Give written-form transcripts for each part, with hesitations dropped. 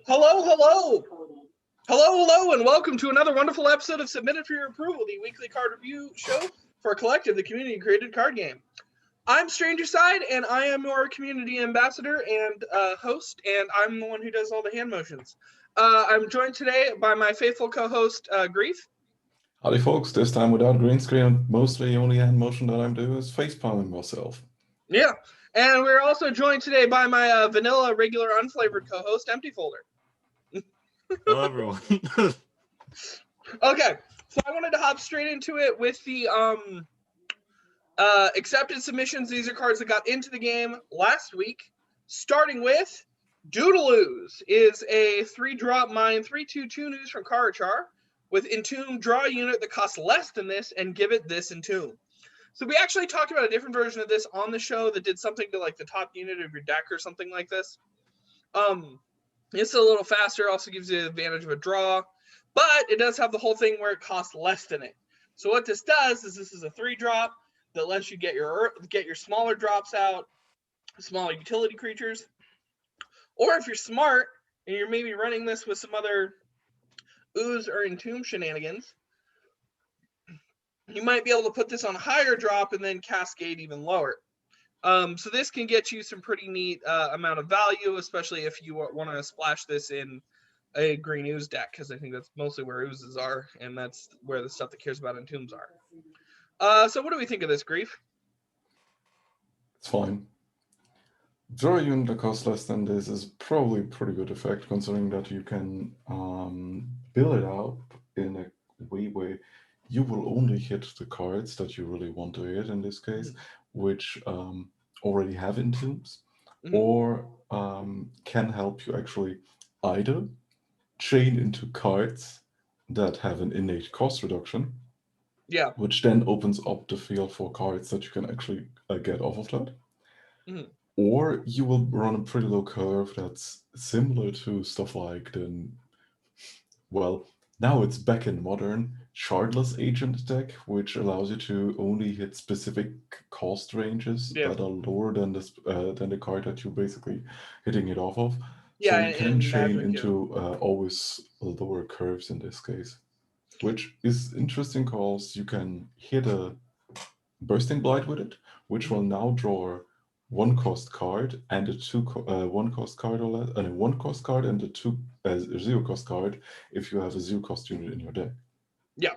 Hello, hello! Hello, hello, and welcome to another wonderful episode of Submitted for Your Approval, the weekly card review show for a collective, the community-created card game. I'm Stranger Side, and I am your community ambassador and host, and I'm the one who does all the hand motions. I'm joined today by my faithful co-host, Grief. Howdy folks, this time without green screen, and mostly the only hand motion that I'm doing is face palming myself. Yeah, and we're also joined today by my vanilla, regular, unflavored co-host, Empty Folder. Hello, everyone. Okay, so I wanted to hop straight into it with the accepted submissions. These are cards that got into the game last week, starting with Doodle Ooze is a 3-drop mine 3/2 news from Karachar with Entomb, draw a unit that costs less than this and give it this Entomb. So we actually talked about a different version of this on the show that did something to like the top unit of your deck or something like this. It's a little faster, also gives you the advantage of a draw, but it does have the whole thing where it costs less than it. So what this does is this is a 3-drop that lets you get your smaller drops out, smaller utility creatures. Or if you're smart and you're maybe running this with some other Ooze or Entomb shenanigans, you might be able to put this on a higher drop and then cascade even lower. So this can get you some pretty neat amount of value, especially if you want to splash this in a green Ooze deck, because I think that's mostly where Oozes are, and that's where the stuff that cares about Entombs are. So what do we think of this, Grief? It's fine. Draw a unit that costs less than this is probably a pretty good effect, considering that you can build it out in a way where you will only hit the cards that you really want to hit in this case, which already have Entombs, or can help you actually either chain into cards that have an innate cost reduction, which then opens up the field for cards that you can actually get off of that. Or you will run a pretty low curve that's similar to stuff like well, now it's back in modern, Shardless Agent deck, which allows you to only hit specific cost ranges that are lower than the card that you're basically hitting it off of. So you can chain into always lower curves in this case, which is interesting because you can hit a Bursting Blight with it, which will now draw 1-cost card and a 1-cost card or less, and a 1-cost card and a 0-cost card if you have a 0-cost unit in your deck. Yeah.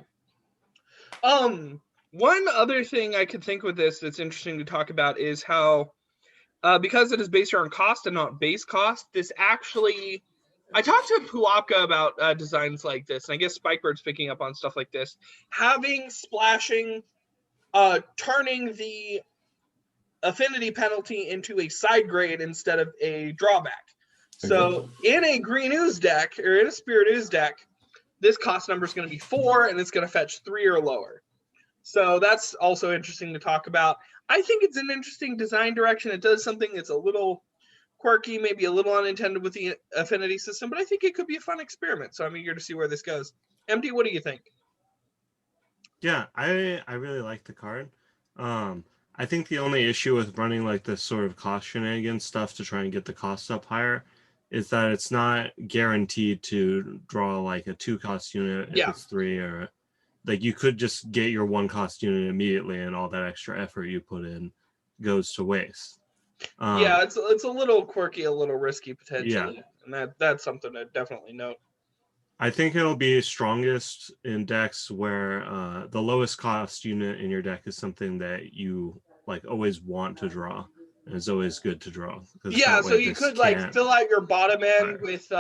One other thing I could think with this that's interesting to talk about is how, because it is based around cost and not base cost, this actually, I talked to Puapka about designs like this, and I guess Spikebird's picking up on stuff like this. Having splashing, turning the affinity penalty into a side grade instead of a drawback. So in a green Ooze deck, or in a Spirit Ooze deck, this cost number is going to be 4, and it's going to fetch 3 or lower. So that's also interesting to talk about. I think it's an interesting design direction. It does something that's a little quirky, maybe a little unintended with the affinity system, but I think it could be a fun experiment. So I'm eager to see where this goes. Empty, what do you think? Yeah, I really like the card. I think the only issue with running like this sort of cost shenanigans stuff to try and get the costs up higher is that it's not guaranteed to draw like a 2-cost unit if it's 3, or like you could just get your 1-cost unit immediately and all that extra effort you put in goes to waste. It's a little quirky, a little risky potentially, and that's something to definitely note. I think it'll be strongest in decks where the lowest cost unit in your deck is something that you like always want to draw, and it's always good to draw. Yeah, so you could like fill out your bottom end with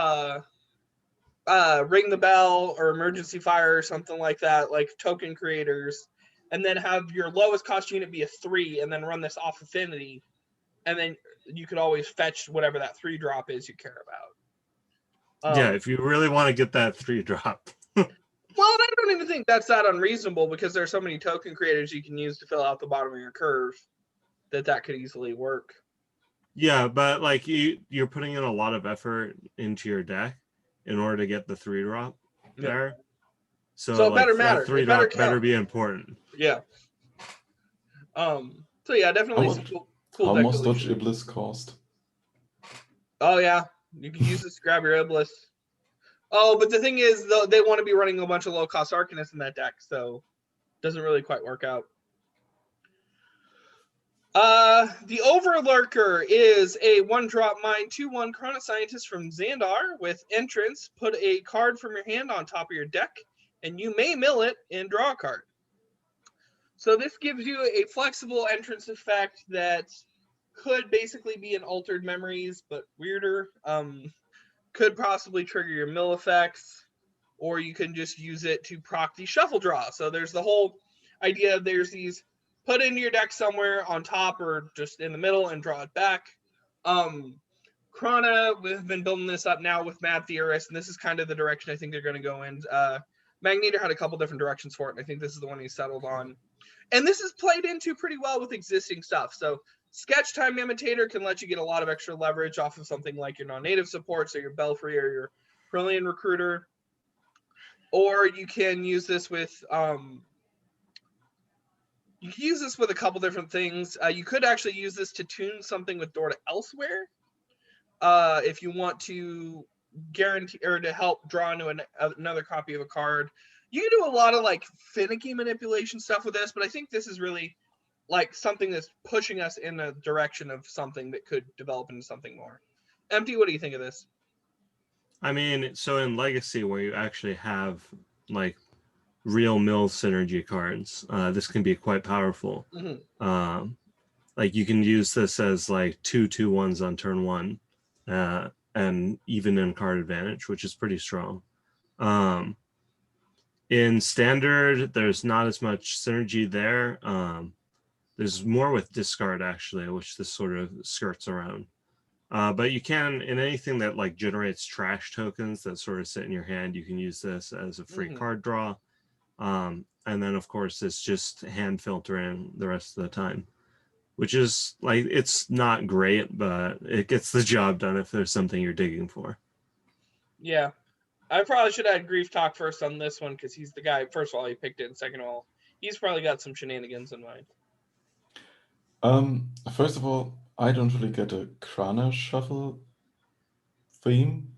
Ring the Bell or Emergency Fire or something like that, like token creators, and then have your lowest cost unit be a 3, and then run this off affinity, and then you could always fetch whatever that 3-drop is you care about. If you really want to get that 3-drop. Well, I don't even think that's that unreasonable, because there are so many token creators you can use to fill out the bottom of your curve that could easily work. Yeah, but like you're putting in a lot of effort into your deck in order to get the 3-drop there. So it better matter. That 3-drop better be important. Yeah. So yeah, definitely some cool How much Dodge Iblis cost? Oh yeah. You can use this to grab your Iblis. Oh, but the thing is, though, they want to be running a bunch of low-cost Arcanists in that deck, so it doesn't really quite work out. The Overlurker is a 1-drop mine 2/1 Chrono Scientist from Xandar with entrance. Put a card from your hand on top of your deck, and you may mill it and draw a card. So this gives you a flexible entrance effect that could basically be an Altered Memories, but weirder. Could possibly trigger your mill effects, or you can just use it to proc the shuffle draw. So there's the whole idea of there's these put into your deck somewhere on top or just in the middle and draw it back. Krana, we've been building this up now with Mad Theorist, and this is kind of the direction I think they're going to go in. Magneto had a couple different directions for it, and I think this is the one he settled on. And this is played into pretty well with existing stuff. So Sketch Time Imitator can let you get a lot of extra leverage off of something like your non-native support, so your Belfry or your Brilliant Recruiter. Or you can use this with you can use this with a couple different things. You could actually use this to tune something with Door to Elsewhere. If you want to guarantee or to help draw into another copy of a card. You can do a lot of like finicky manipulation stuff with this, but I think this is really like something that's pushing us in a direction of something that could develop into something more. Empty, what do you think of this? I mean, so in Legacy, where you actually have like real mill synergy cards, this can be quite powerful. Mm-hmm. Like you can use this as like 2/2/1s on turn 1, and even in card advantage, which is pretty strong. In Standard, there's not as much synergy there. There's more with discard, actually, which this sort of skirts around. But you can, in anything that like generates trash tokens that sort of sit in your hand, you can use this as a free card draw. And then, of course, it's just hand filtering the rest of the time, which is like, it's not great, but it gets the job done if there's something you're digging for. Yeah. I probably should have had Grief Talk first on this one because he's the guy. First of all, he picked it, and second of all, he's probably got some shenanigans in mind. First of all, I don't really get a Krana shuffle theme,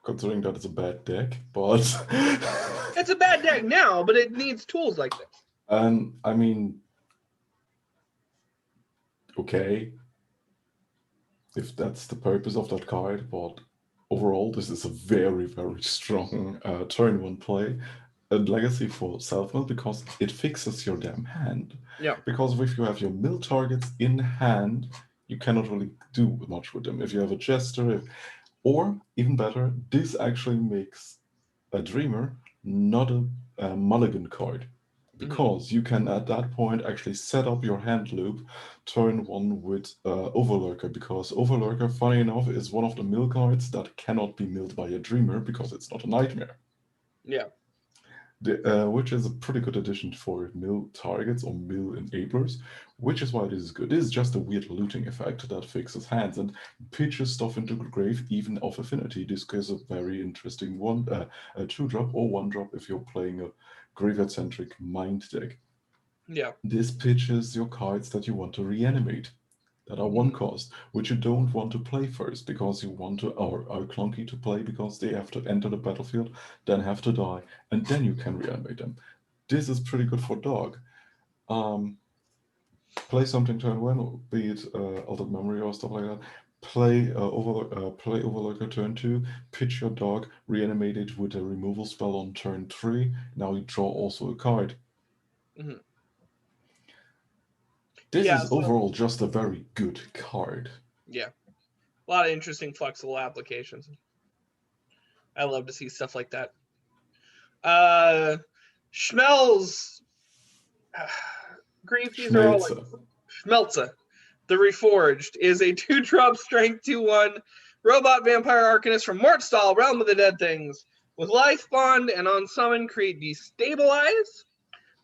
considering that it's a bad deck, but it's a bad deck now, but it needs tools like this. And I mean, okay, if that's the purpose of that card, but overall, this is a very, very strong turn 1 play. And Legacy for self-mill because it fixes your damn hand. Yeah. Because if you have your mill targets in hand, you cannot really do much with them. If you have a Jester, or even better, this actually makes a Dreamer not a mulligan card. Because you can at that point actually set up your hand loop turn 1 with Overlurker, because Overlurker, funny enough, is one of the mill cards that cannot be milled by a Dreamer because it's not a nightmare. Yeah. Which is a pretty good addition for mill targets or mill enablers, which is why this is good. This is just a weird looting effect that fixes hands and pitches stuff into the grave even of affinity. This is a very interesting one, a 2-drop or 1-drop if you're playing a graveyard-centric mind deck. Yeah. This pitches your cards that you want to reanimate, that are 1 cost, which you don't want to play first because you want to, or are clunky to play because they have to enter the battlefield, then have to die, and then you can reanimate them. This is pretty good for dog. Play something turn 1, be it Altered Memory or stuff like that. Play Overlurker turn 2, pitch your dog, reanimate it with a removal spell on turn 3. Now you draw also a card. This is overall just a very good card. Yeah. A lot of interesting flexible applications. I love to see stuff like that. Schmelze. Grief, these are all like Schmelze the Reforged is a 2-drop strength 2/1 robot vampire arcanist from Mortstall, Realm of the Dead Things. With Life Bond and on summon, create Destabilize,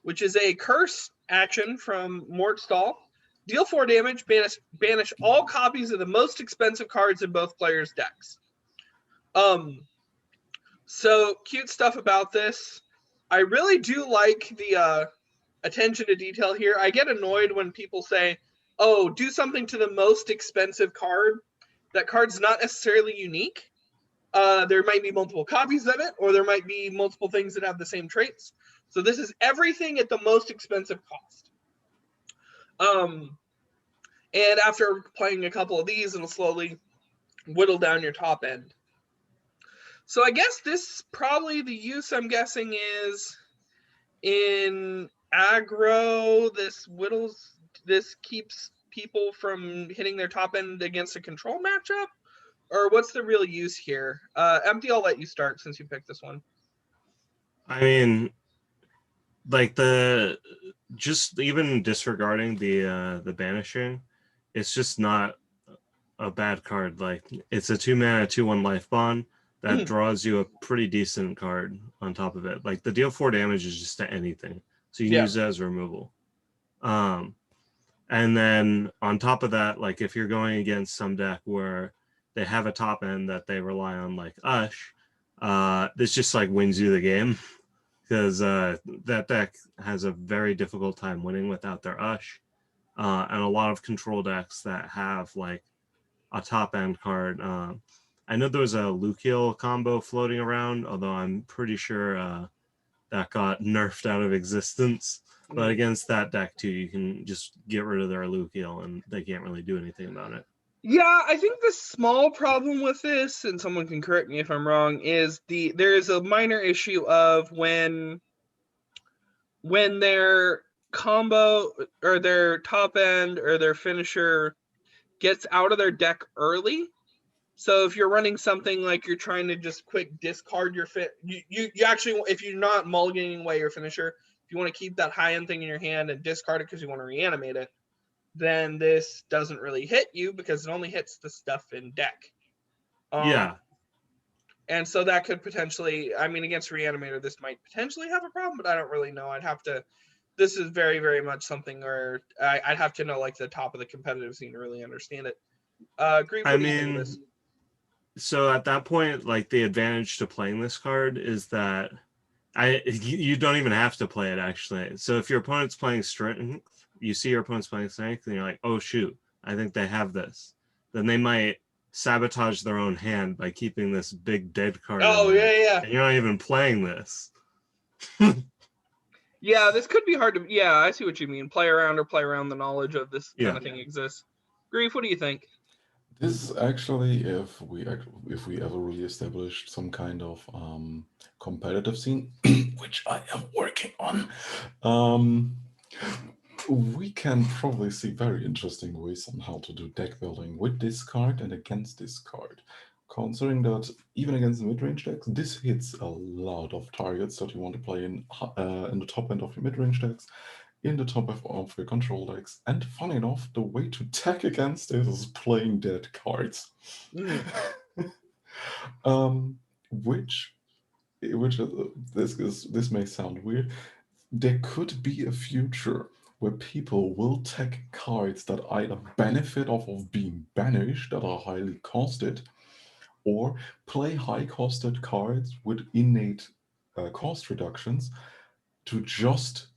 which is a curse action from Mortstall. Deal 4 damage, banish all copies of the most expensive cards in both players' decks. So cute stuff about this. I really do like the attention to detail here. I get annoyed when people say, oh, do something to the most expensive card. that card's not necessarily unique. There might be multiple copies of it, or there might be multiple things that have the same traits. So this is everything at the most expensive cost. And after playing a couple of these, it'll slowly whittle down your top end. So I guess this probably the use I'm guessing is in aggro. This keeps people from hitting their top end against a control matchup, or what's the real use here? Empty, I'll let you start since you picked this one. I mean, like just even disregarding the banishing, it's just not a bad card. Like, it's a 2-mana 2/1 life bond that draws you a pretty decent card on top of it. Like, the deal 4 damage is just to anything, so you can use it as removal. And then on top of that, like, if you're going against some deck where they have a top end that they rely on, like Ush, this just like wins you the game, because that deck has a very difficult time winning without their Ush. And a lot of control decks that have like a top end card. I know there was a Lukiel combo floating around, although I'm pretty sure that got nerfed out of existence. But against that deck too, you can just get rid of their Lukiel and they can't really do anything about it. Yeah, I think the small problem with this, and someone can correct me if I'm wrong, is there is a minor issue of when their combo or their top end or their finisher gets out of their deck early. So if you're running something like you're trying to just quick discard your you actually, if you're not mulliganing away your finisher, if you want to keep that high end thing in your hand and discard it because you want to reanimate it, then this doesn't really hit you because it only hits the stuff in deck. Yeah. And so that could potentially, I mean, against Reanimator, this might potentially have a problem, but I don't really know. This is very, very much something where I'd have to know like the top of the competitive scene to really understand it. Grief, what do you think of this? So at that point, like, the advantage to playing this card is that you don't even have to play it, actually. So if your opponent's playing Strength, you see your opponent's playing Strength, and you're like, oh shoot, I think they have this. Then they might sabotage their own hand by keeping this big dead card. Oh, yeah. And you're not even playing this. Yeah, this could be hard to, yeah, I see what you mean. Play around the knowledge of this kind of thing exists. Grief, what do you think? This is actually, if we ever really established some kind of competitive scene, which I am working on, we can probably see very interesting ways on how to do deck building with this card and against this card. Considering that even against mid-range decks, this hits a lot of targets that you want to play in the top end of your mid-range decks, in the top of your control decks, and funny enough, the way to tech against it is playing dead cards. This may sound weird. There could be a future where people will tech cards that either benefit off of being banished, that are highly costed, or play high-costed cards with innate cost reductions to just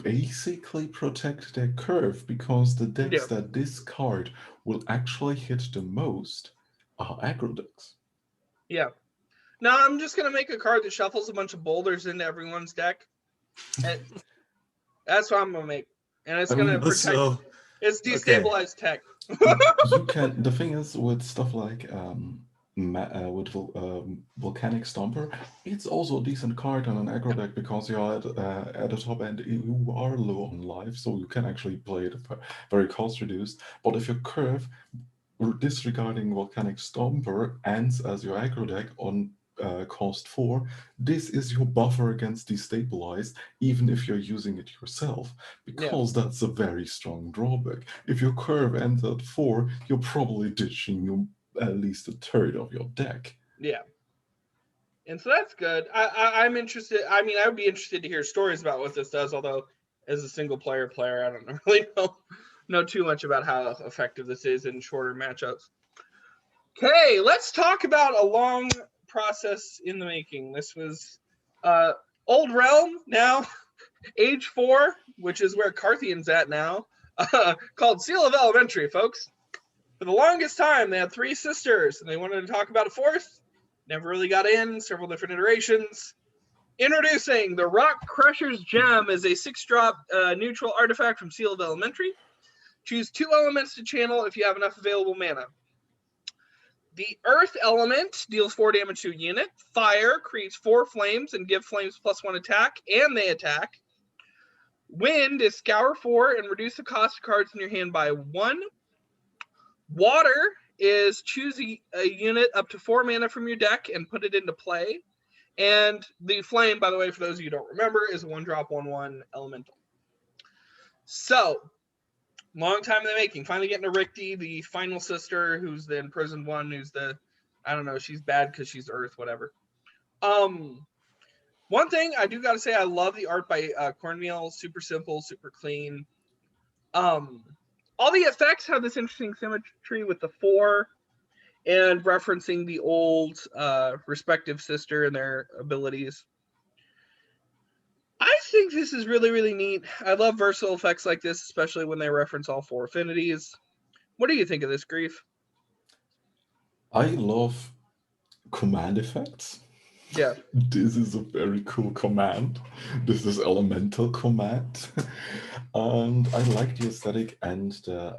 basically protect their curve, because the decks that this card will actually hit the most are aggro decks. Yeah. Now I'm just going to make a card that shuffles a bunch of boulders into everyone's deck. And that's what I'm going to make. And it's going to protect. It's destabilized tech. You can. The thing is, with stuff like Volcanic Stomper, it's also a decent card on an aggro deck because you're at the top end, you are low on life, so you can actually play it very cost reduced. But if your curve, disregarding Volcanic Stomper, ends as your aggro deck on cost 4, this is your buffer against destabilized, even if you're using it yourself, because that's a very strong drawback. If your curve ends at 4, you're probably ditching at least a third of your deck. Yeah. And so that's good. I'm interested. I mean, I would be interested to hear stories about what this does, although as a single player, I don't really know too much about how effective this is in shorter matchups. Okay, let's talk about a long process in the making. This was Old Realm, now Age 4, which is where Carthian's at now, called Seal of Elementary, folks. For the longest time, they had 3 sisters, and they wanted to talk about a 4th. Never really got in, several different iterations. Introducing the Rockcrusher's Gem as a 6-drop neutral artifact from Sealed Elementary. Choose 2 elements to channel if you have enough available mana. The Earth element deals 4 damage to a unit. Fire creates 4 flames and give flames +1 attack, and they attack. Wind is scour 4 and reduce the cost of cards in your hand by 1. Water is choose a unit up to 4 mana from your deck and put it into play. And the flame, by the way, for those of you who don't remember, is a 1-drop 1/1 elemental. So, long time in the making. Finally getting to Rkty, the final sister, who's the imprisoned one, who's the, I don't know, she's bad because she's Earth, whatever. One thing I do got to say, I love the art by Cornmeal. Super simple, super clean. All the effects have this interesting symmetry with the 4 and referencing the old respective sister and their abilities. I think this is really, really neat. I love versatile effects like this, especially when they reference all 4 affinities. What do you think of this, Grief? I love command effects. Yeah. This is a very cool command. This is elemental command. And I like the aesthetic and the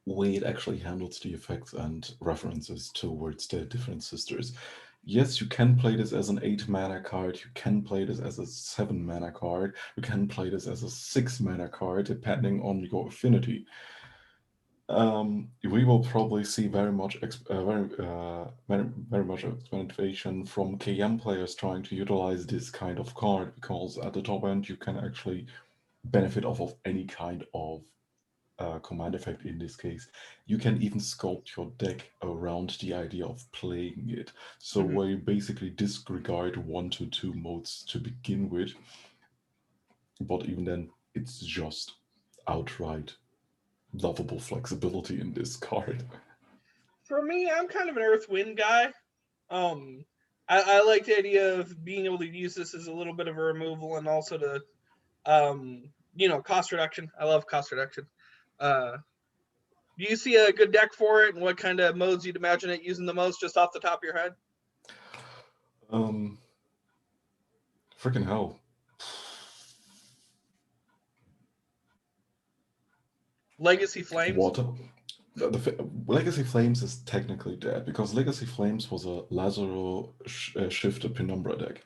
way it actually handles the effects and references towards the different sisters. Yes, you can play this as an 8 mana card, you can play this as a 7 mana card, you can play this as a 6 mana card, depending on your affinity. We will probably see very much experimentation from KM players trying to utilize this kind of card, because at the top end you can actually benefit off of any kind of command effect. In this case, you can even sculpt your deck around the idea of playing it. So where you basically disregard 1 to 2 modes to begin with, but even then, it's just outright lovable flexibility in this card. For me, I'm kind of an Earth Wind guy. I like the idea of being able to use this as a little bit of a removal and also to, cost reduction. I love cost reduction. Do you see a good deck for it, and what kind of modes you'd imagine it using the most, just off the top of your head? Freaking hell. Legacy Flames? Water. Legacy Flames is technically dead, because Legacy Flames was a Lazaro shifted Penumbra deck.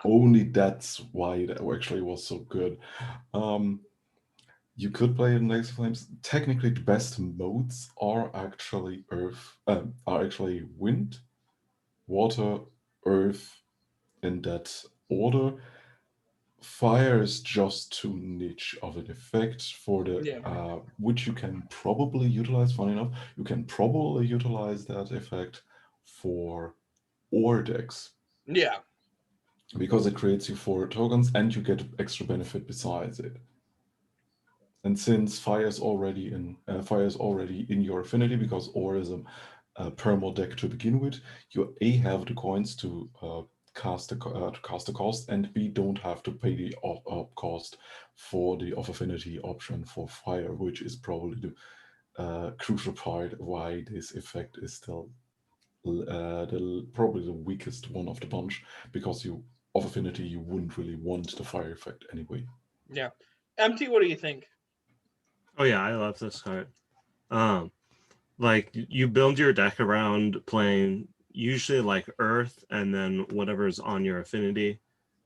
Only that's why it actually was so good. You could play it in Legacy Flames. Technically, the best modes are actually Wind, Water, Earth, in that order. Fire is just too niche of an effect for the which you can probably utilize. Funny enough, you can probably utilize that effect for ore decks. Yeah. Because it creates you 4 tokens and you get extra benefit besides it. And since fire is already in your affinity, because ore is a permo deck to begin with, you A, have the coins to cast the cost, and B, don't have to pay the up cost for the off affinity option for fire, which is probably the crucial part why this effect is still probably the weakest one of the bunch, because you off affinity you wouldn't really want the fire effect anyway. Yeah. MT, what do you think? Oh yeah, I love this card. Like, you build your deck around playing usually like Earth and then whatever's on your affinity,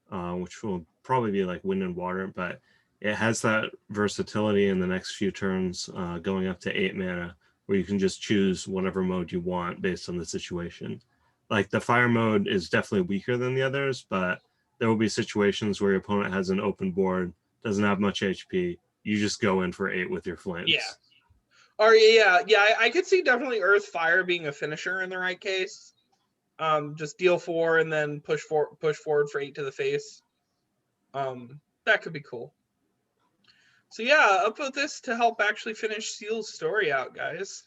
which will probably be like Wind and Water, but it has that versatility in the next few turns, going up to 8 mana, where you can just choose whatever mode you want based on the situation. Like, the fire mode is definitely weaker than the others, but there will be situations where your opponent has an open board, doesn't have much HP, you just go in for 8 with your flames. Yeah. Or I could see definitely Earth Fire being a finisher in the right case. Just deal 4 and then push forward for 8 to the face. That could be cool. So yeah, I'll put this to help actually finish Seal's story out, guys.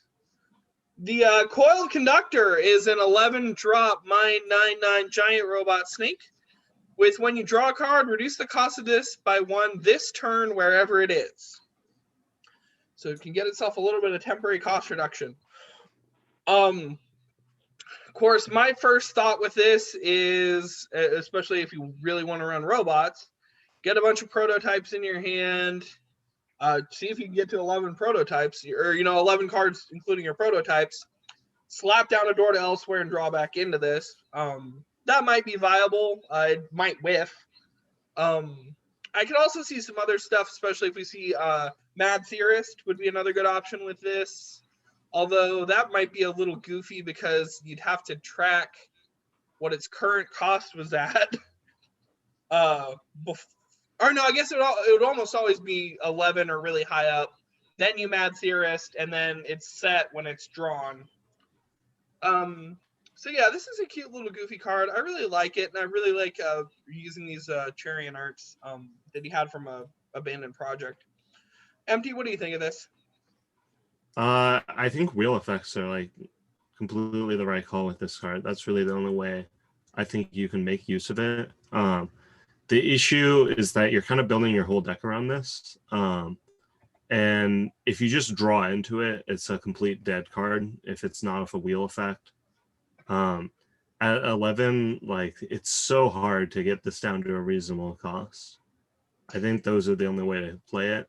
The Coiled Conductor is an 11-drop mine 9/9 giant robot snake. With when you draw a card, reduce the cost of this by 1 this turn wherever it is. so it can get itself a little bit of temporary cost reduction. Of course, my first thought with this is, especially if you really want to run robots, get a bunch of prototypes in your hand. See if you can get to 11 prototypes, or 11 cards, including your prototypes. Slap down a door to elsewhere and draw back into this. That might be viable. It might whiff. I could also see some other stuff, especially if we see Mad Theorist would be another good option with this. Although that might be a little goofy because you'd have to track what its current cost was at. Or no, I guess it would almost always be 11 or really high up. Then you Mad Theorist, and then it's set when it's drawn. So yeah, this is a cute little goofy card. I really like it, and I really like using these Charian arts that he had from a abandoned project. Empty, what do you think of this? I think wheel effects are like completely the right call with this card. That's really the only way I think you can make use of it. The issue is that you're kind of building your whole deck around this. And if you just draw into it, it's a complete dead card if it's not with a wheel effect. At 11, like, it's so hard to get this down to a reasonable cost. I think those are the only way to play it.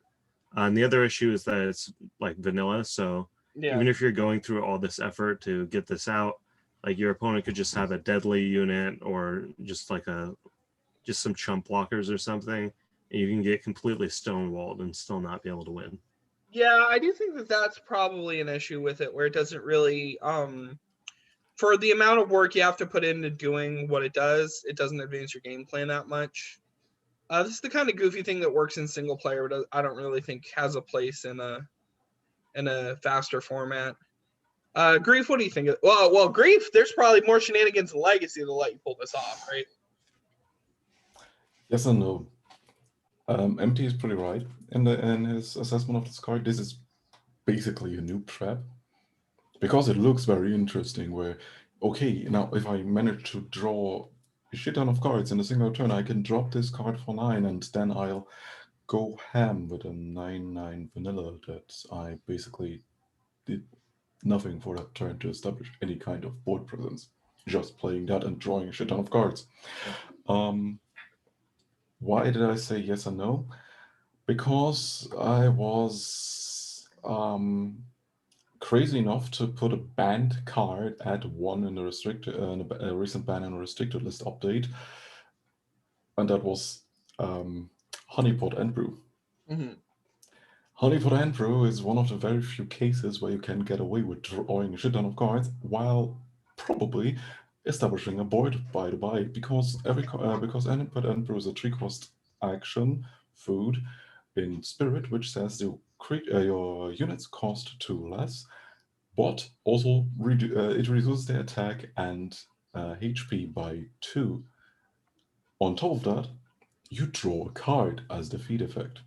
And the other issue is that it's like vanilla, so even if you're going through all this effort to get this out, like your opponent could just have a deadly unit or just like some chump blockers or something, and you can get completely stonewalled and still not be able to win. Yeah, I do think that that's probably an issue with it, where it doesn't really, for the amount of work you have to put into doing what it doesn't advance your game plan that much. This is the kind of goofy thing that works in single player, but I don't really think has a place in a faster format. Grief, what do you think? Well, Grief, there's probably more shenanigans in Legacy to let you pull this off, right? Yes and no. Empty is pretty right in his assessment of this card. This is basically a noob trap because it looks very interesting. Where, okay, now if I manage to draw a shit ton of cards in a single turn, I can drop this card for 9, and then I'll go ham with a 9/9 vanilla that I basically did nothing for that turn to establish any kind of board presence. Just playing that and drawing a shit ton of cards. Why did I say yes and no? Because I was crazy enough to put a banned card at 1 in the restricted, a recent ban and restricted list update, and that was Honeypot and Brew. Mm-hmm. Honeypot and Brew is one of the very few cases where you can get away with drawing a shit ton of cards while probably establishing a board by the by, because Honeypot and Brew is a 3-cost action food in Spirit, which says your units cost 2 less, but also it reduces their attack and HP by 2. On top of that, you draw a card as the feed effect.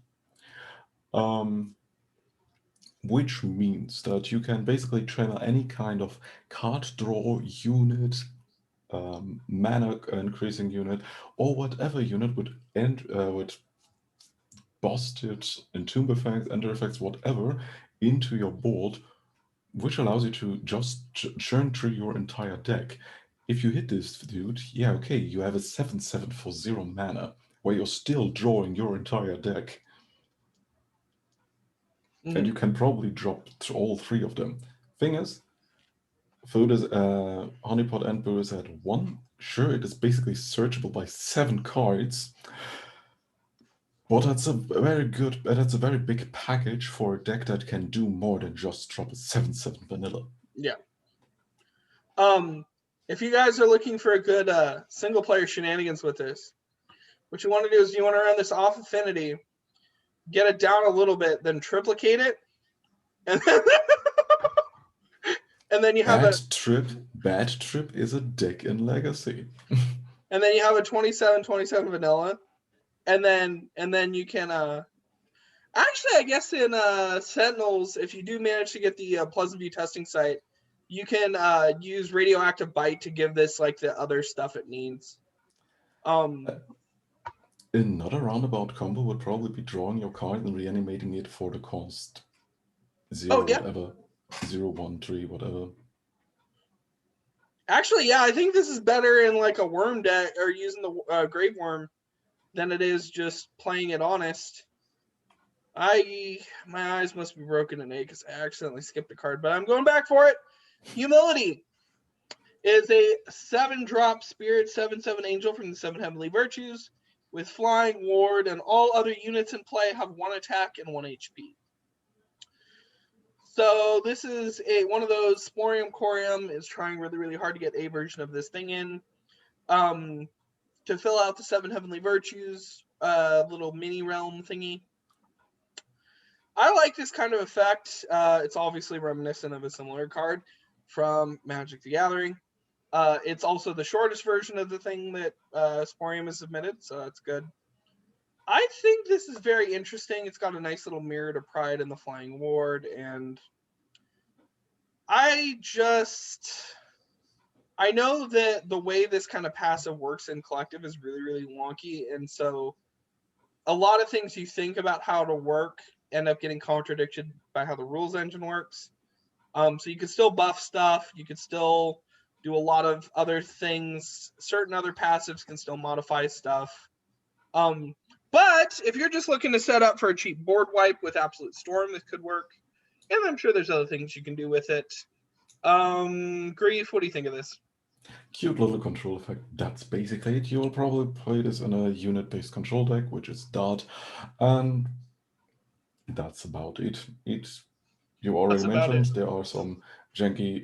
Which means that you can basically channel any kind of card draw unit, mana increasing unit, or whatever unit would end with busted entomb effects, ender effects, whatever, into your board, which allows you to just churn through your entire deck. If you hit this dude, yeah, okay, you have a 7/7 for 0 mana, where you're still drawing your entire deck. And you can probably drop all 3 of them. Thing is, food is Honeypot and Brew is at 1. Sure, it is basically searchable by 7 cards, but that's a very big package for a deck that can do more than just drop a 7/7 vanilla. Yeah. If you guys are looking for a good single player shenanigans with this, what you want to do is you want to run this off Affinity, get it down a little bit, then triplicate it, and then, and then you have Bad Trip is a deck in Legacy. And then you have a 27/27 vanilla, and then you can actually, I guess in Sentinels, if you do manage to get the Pleasant View testing site, you can use Radioactive Bite to give this like the other stuff it needs. Another roundabout combo would probably be drawing your card and reanimating it for the cost 0 yeah. whatever, 0, 1, 3, whatever. Actually, yeah, I think this is better in like a worm deck or using the grave worm than it is just playing it honest. My eyes must be broken today because I accidentally skipped a card, but I'm going back for it. Humility is a 7-drop spirit 7/7 angel from the 7 heavenly virtues with flying, ward, and all other units in play have 1 attack and 1 HP. So this is one of those. Sporium Corium is trying really, really hard to get a version of this thing in. To fill out the 7 heavenly virtues, little mini realm thingy. I like this kind of effect. It's obviously reminiscent of a similar card from Magic the Gathering. It's also the shortest version of the thing that Sporium has submitted, so that's good. I think this is very interesting. It's got a nice little mirror to Pride and the Flying Ward, and I know that the way this kind of passive works in collective is really, really wonky, and so a lot of things you think about how to work end up getting contradicted by how the rules engine works. So you could still buff stuff, you could still do a lot of other things. Certain other passives can still modify stuff. But if you're just looking to set up for a cheap board wipe with Absolute Storm, this could work. And I'm sure there's other things you can do with it. Grief, what do you think of this? Cute little control effect. That's basically it. You will probably play this in a unit-based control deck, which is Dot, and that's about it. You already mentioned there are some janky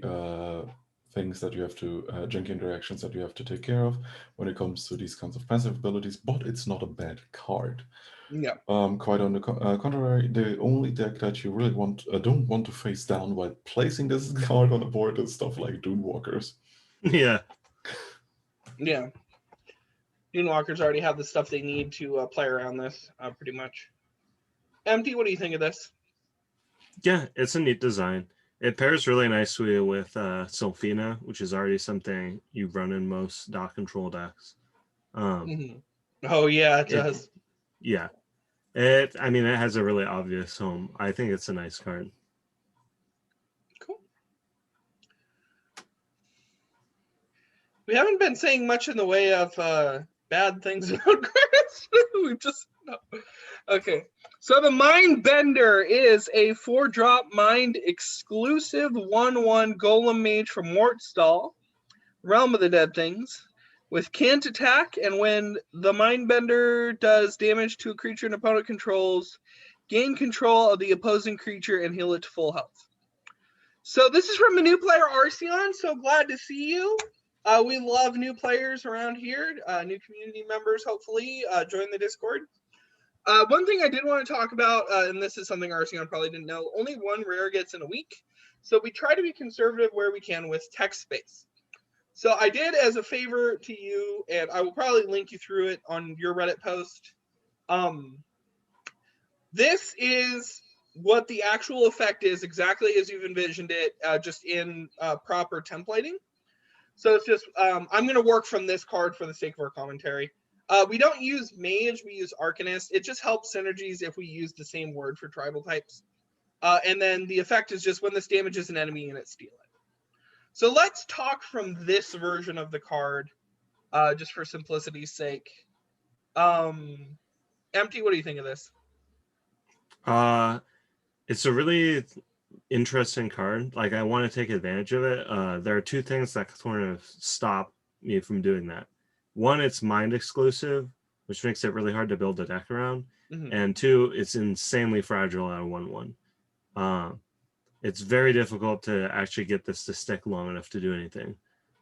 things that you have to, janky interactions that you have to take care of when it comes to these kinds of passive abilities, but it's not a bad card. Yeah. Quite on the contrary, the only deck that you really don't want to face down while placing this card on the board is stuff like Doomwalkers. Yeah. Yeah. Doomwalkers already have the stuff they need to play around this, pretty much. Empty, what do you think of this? Yeah, it's a neat design. It pairs really nicely with Sylphina, which is already something you run in most dot control decks. Oh yeah, it does. Yeah. It has a really obvious home. I think it's a nice card. Cool. We haven't been saying much in the way of bad things about Chris. We just no. Okay. So the Mind Bender is a 4-drop Mind exclusive 1/1 Golem Mage from Mortstall, Realm of the Dead Things, with can't attack, and when the Mind Bender does damage to a creature an opponent controls, gain control of the opposing creature and heal it to full health. So this is from a new player, Arceon. So glad to see you. We love new players around here, new community members, hopefully, join the Discord. One thing I did want to talk about, and this is something Arceon probably didn't know, only 1 rare gets in a week. So we try to be conservative where we can with text space. So I did, as a favor to you, and I will probably link you through it on your Reddit post. This is what the actual effect is, exactly as you've envisioned it, just in proper templating. So it's just, I'm going to work from this card for the sake of our commentary. We don't use Mage, we use Arcanist. It just helps synergies if we use the same word for tribal types. And then the effect is just when this damages an enemy unit, steal it. So let's talk from this version of the card, just for simplicity's sake. Empty, what do you think of this? It's a really interesting card. Like, I want to take advantage of it. There are 2 things that sort of stop me from doing that. One, it's Mind exclusive, which makes it really hard to build a deck around. And 2, it's insanely fragile at a 1/1. It's very difficult to actually get this to stick long enough to do anything.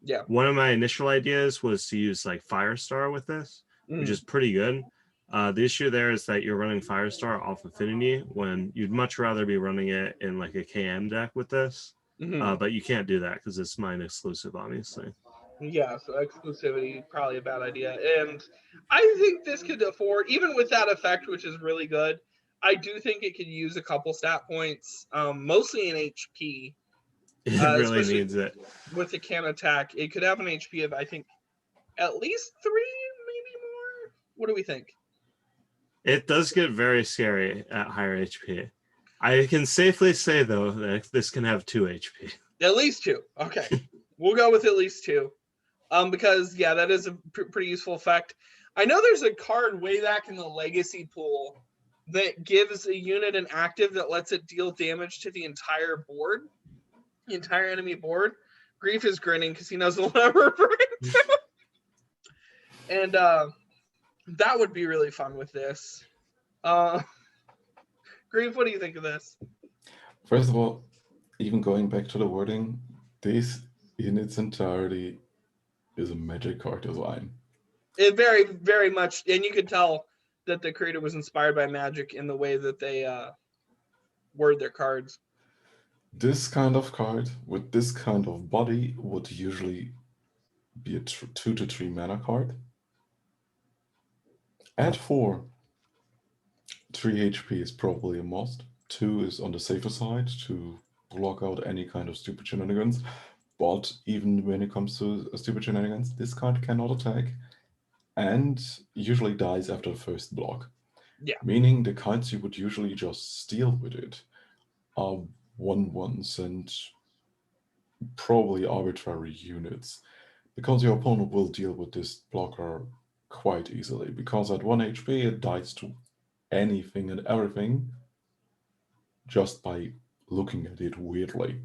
Yeah. One of my initial ideas was to use like Firestar with this, which is pretty good. The issue there is that you're running Firestar off Affinity when you'd much rather be running it in like a KM deck with this. But you can't do that because it's Mind exclusive, obviously. Yeah, so exclusivity, probably a bad idea. And I think this could afford, even with that effect, which is really good, I do think it could use a couple stat points, mostly in HP. It really needs it. With the can attack, it could have an HP of, I think, at least 3, maybe more. What do we think? It does get very scary at higher HP. I can safely say, though, that this can have 2 HP. At least 2. Okay. We'll go with at least 2. Because, yeah, that is a pretty useful effect. I know there's a card way back in the Legacy pool that gives a unit an active that lets it deal damage to the entire board, the entire enemy board. Grief is grinning because he knows what I'm referring to. And that would be really fun with this. Grief, what do you think of this? First of all, even going back to the wording, this in its entirety is a Magic card design. It very, very much, and you could tell that the creator was inspired by Magic in the way that they word their cards. This kind of card with this kind of body would usually be a 2 to 3 mana card. At 4, 3 HP is probably a must. 2 is on the safer side to block out any kind of stupid shenanigans. But even when it comes to stupid shenanigans, this card cannot attack and usually dies after the first block. Yeah. Meaning the cards you would usually just steal with it are 1/1s and probably arbitrary units, because your opponent will deal with this blocker quite easily, because at 1 HP it dies to anything and everything just by looking at it weirdly.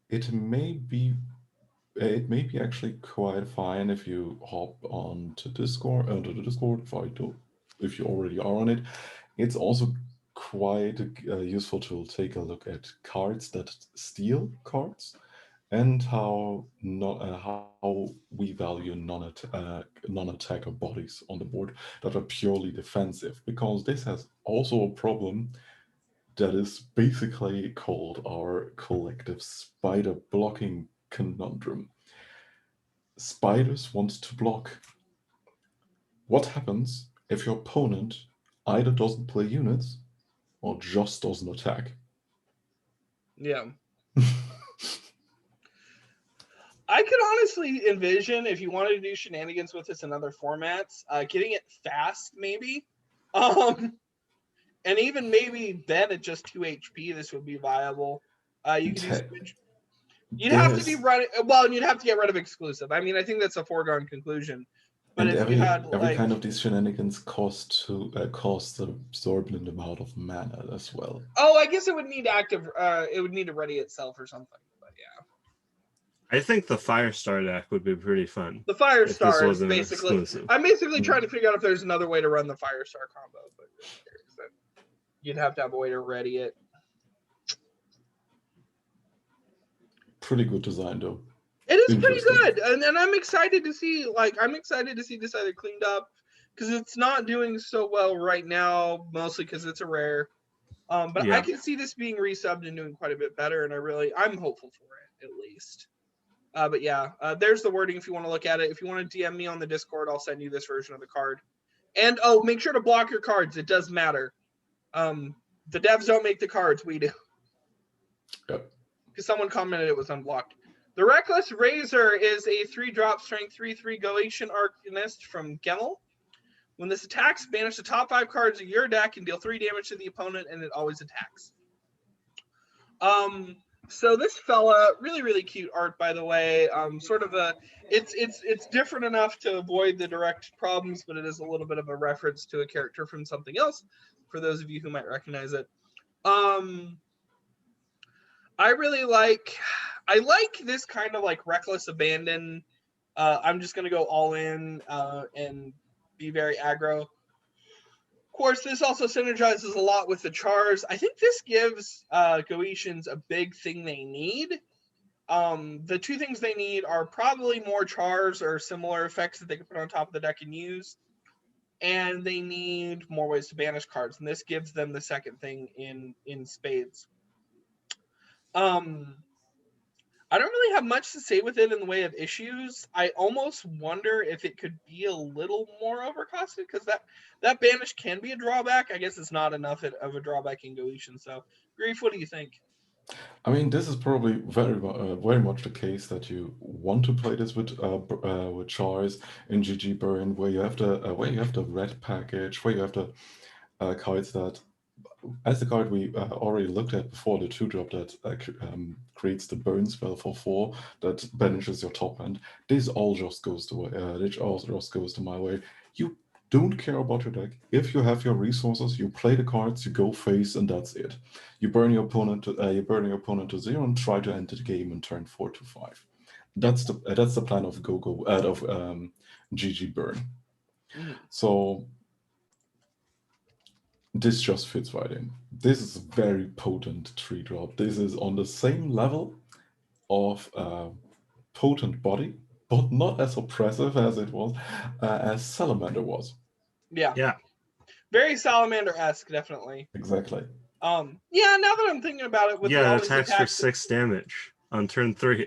It may be actually quite fine if you hop onto the Discord, if you already are on it. It's also quite useful to take a look at cards that steal cards and how we value non-attacker bodies on the board that are purely defensive, because this has also a problem that is basically called our collective spider blocking conundrum. Spiders want to block. What happens if your opponent either doesn't play units or just doesn't attack? Yeah. I could honestly envision, if you wanted to do shenanigans with this in other formats, getting it fast maybe. And even maybe then at just 2 HP, this would be viable. You could use. You'd have to be running. Well, you'd have to get rid of exclusive. I mean, I think that's a foregone conclusion. But and if every you had every kind of these shenanigans cost the absorbent amount of mana as well. Oh, I guess it would need active. It would need to ready itself or something. But yeah. I think the Firestar deck would be pretty fun. The Firestar is basically. Exclusive. I'm basically trying to figure out if there's another way to run the Firestar combo, but you'd have to have a way to ready it. Pretty good design, though. It is pretty good, and I'm excited to see. I'm excited to see this either cleaned up, because it's not doing so well right now, mostly because it's a rare. But yeah. I can see this being resubbed and doing quite a bit better, and I'm hopeful for it at least. But yeah, there's the wording if you want to look at it. If you want to DM me on the Discord, I'll send you this version of the card. And make sure to block your cards. It does matter. The devs don't make the cards, we do. Yep. Because someone commented it was unblocked. The Reckless Razor is a 3-drop strength 3/3 Goetian Arcanist from Gemmel. When this attacks, banish the top 5 cards of your deck and deal 3 damage to the opponent, and it always attacks. So this fella, really, really cute art, by the way. Sort of it's different enough to avoid the direct problems, but it is a little bit of a reference to a character from something else, for those of you who might recognize it. I like this kind of reckless abandon. I'm just gonna go all in and be very aggro. Of course, this also synergizes a lot with the chars. I think this gives Goetians a big thing they need. The 2 things they need are probably more chars or similar effects that they can put on top of the deck and use. And they need more ways to banish cards. And this gives them the second thing in spades. I don't really have much to say with it in the way of issues. I almost wonder if it could be a little more overcosted, because that banish can be a drawback. I guess it's not enough of a drawback in Goetian. So, Grief, what do you think? I mean, this is probably very much the case that you want to play this with chars in GG Burn, where you have the red package, where you have the cards that as the card we already looked at before, the 2-drop that creates the burn spell for 4 that banishes your top end. This all just goes to my way. You don't care about your deck. If you have your resources, you play the cards, you go face, and that's it. You burn your opponent to 0 and try to end the game in turn 4 to 5. That's the plan of GG burn. So this just fits right in. This is a very potent 3-drop. This is on the same level of potent body, but not as oppressive as it was, as Salamander was. Yeah. Very Salamander-esque, definitely. Exactly. Yeah, now that I'm thinking about it, with the always attacks for 6 damage on turn 3.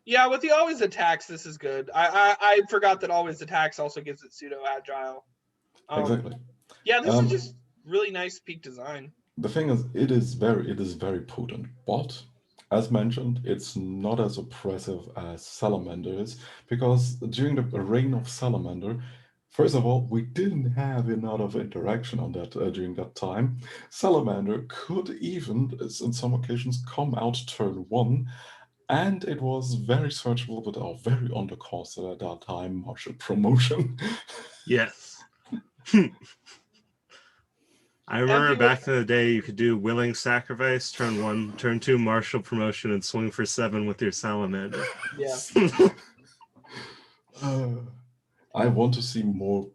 Yeah, with the always attacks, this is good. I forgot that always attacks also gives it pseudo agile. Exactly. Yeah, this is just really nice peak design. The thing is, it is very potent, but as mentioned, it's not as oppressive as Salamander is, because during the reign of Salamander, first of all, we didn't have enough interaction on that during that time. Salamander could even, in some occasions, come out turn 1, and it was very searchable, but very undercosted at that time, martial promotion. Yes. I remember back in the day, you could do Willing Sacrifice, turn 1, turn 2 martial promotion, and swing for 7 with your Salamander. Yeah. I want to see more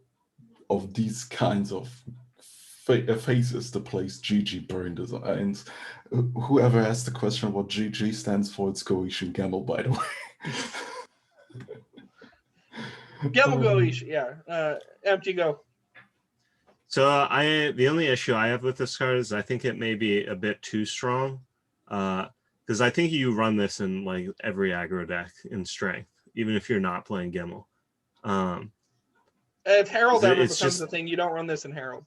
of these kinds of faces to place GG burn designs. Whoever asked the question what GG stands for, it's Goishin Gamble, by the way. Gamble Goish, yeah. Empty go. So the only issue I have with this card is I think it may be a bit too strong, because I think you run this in like every aggro deck in strength, even if you're not playing Gimel. If Herald ever becomes a thing, you don't run this in Herald.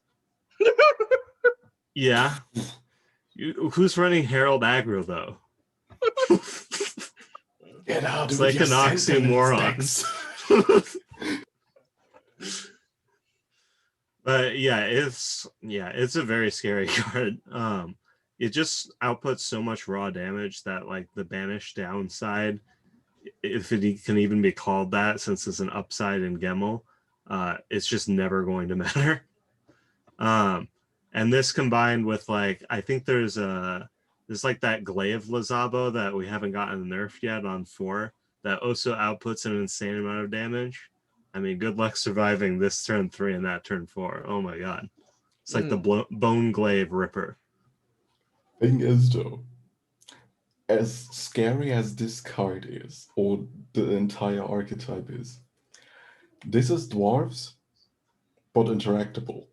Yeah. Who's running Herald aggro though? It's like an oxymoron. But yeah, it's a very scary card. It just outputs so much raw damage that like the banish downside, if it can even be called that, since it's an upside in Gemmel, it's just never going to matter. And this combined with like, I think there's like that Glaive Lazabo that we haven't gotten nerfed yet on 4 that also outputs an insane amount of damage. I mean, good luck surviving this turn 3 and that turn 4. Oh my god. It's like the Bone Glaive Ripper. Thing is though, as scary as this card is, or the entire archetype is, this is dwarves, but interactable.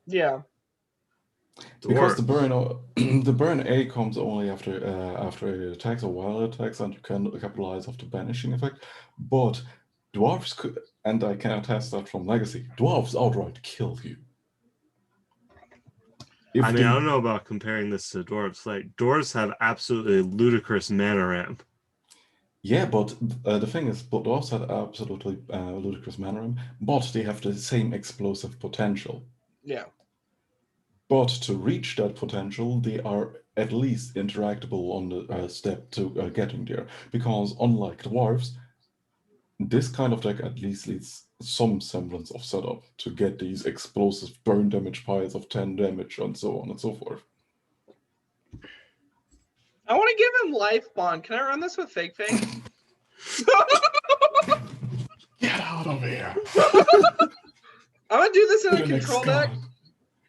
Yeah. Because the burn A comes only after it attacks or while it attacks, and you can capitalize off the banishing effect. But dwarves could, and I can attest that from Legacy, dwarves outright kill you. I don't know about comparing this to dwarves. Like, dwarves have absolutely ludicrous mana ramp. Yeah, but the thing is, dwarves have absolutely ludicrous mana ramp, but they have the same explosive potential. Yeah. But to reach that potential, they are at least interactable on the step to getting there. Because unlike dwarves, this kind of deck at least needs some semblance of setup to get these explosive burn damage piles of 10 damage and so on and so forth. I want to give him Life Bond. Can I run this with Fake Fake? Get out of here! I'm going to do this in a control deck.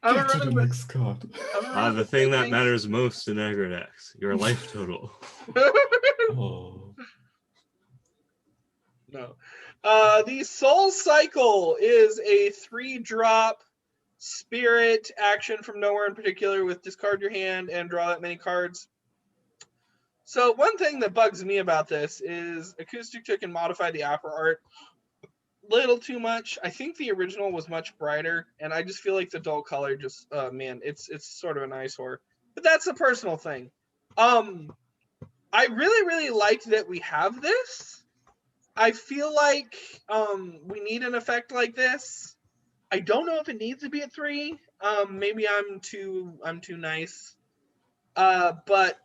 Get to the next card. The thing that matters most in aggro decks, your life total. Oh. No. The Soul Cycle is a 3-drop spirit action from nowhere in particular with discard your hand and draw that many cards. So one thing that bugs me about this is Acoustic took and modified the Afro art a little too much. I think the original was much brighter, and I just feel like the dull color just, man, it's sort of an eyesore. But that's a personal thing. I really like that we have this. I feel like we need an effect like this. I don't know if it needs to be at 3. Maybe I'm too nice. But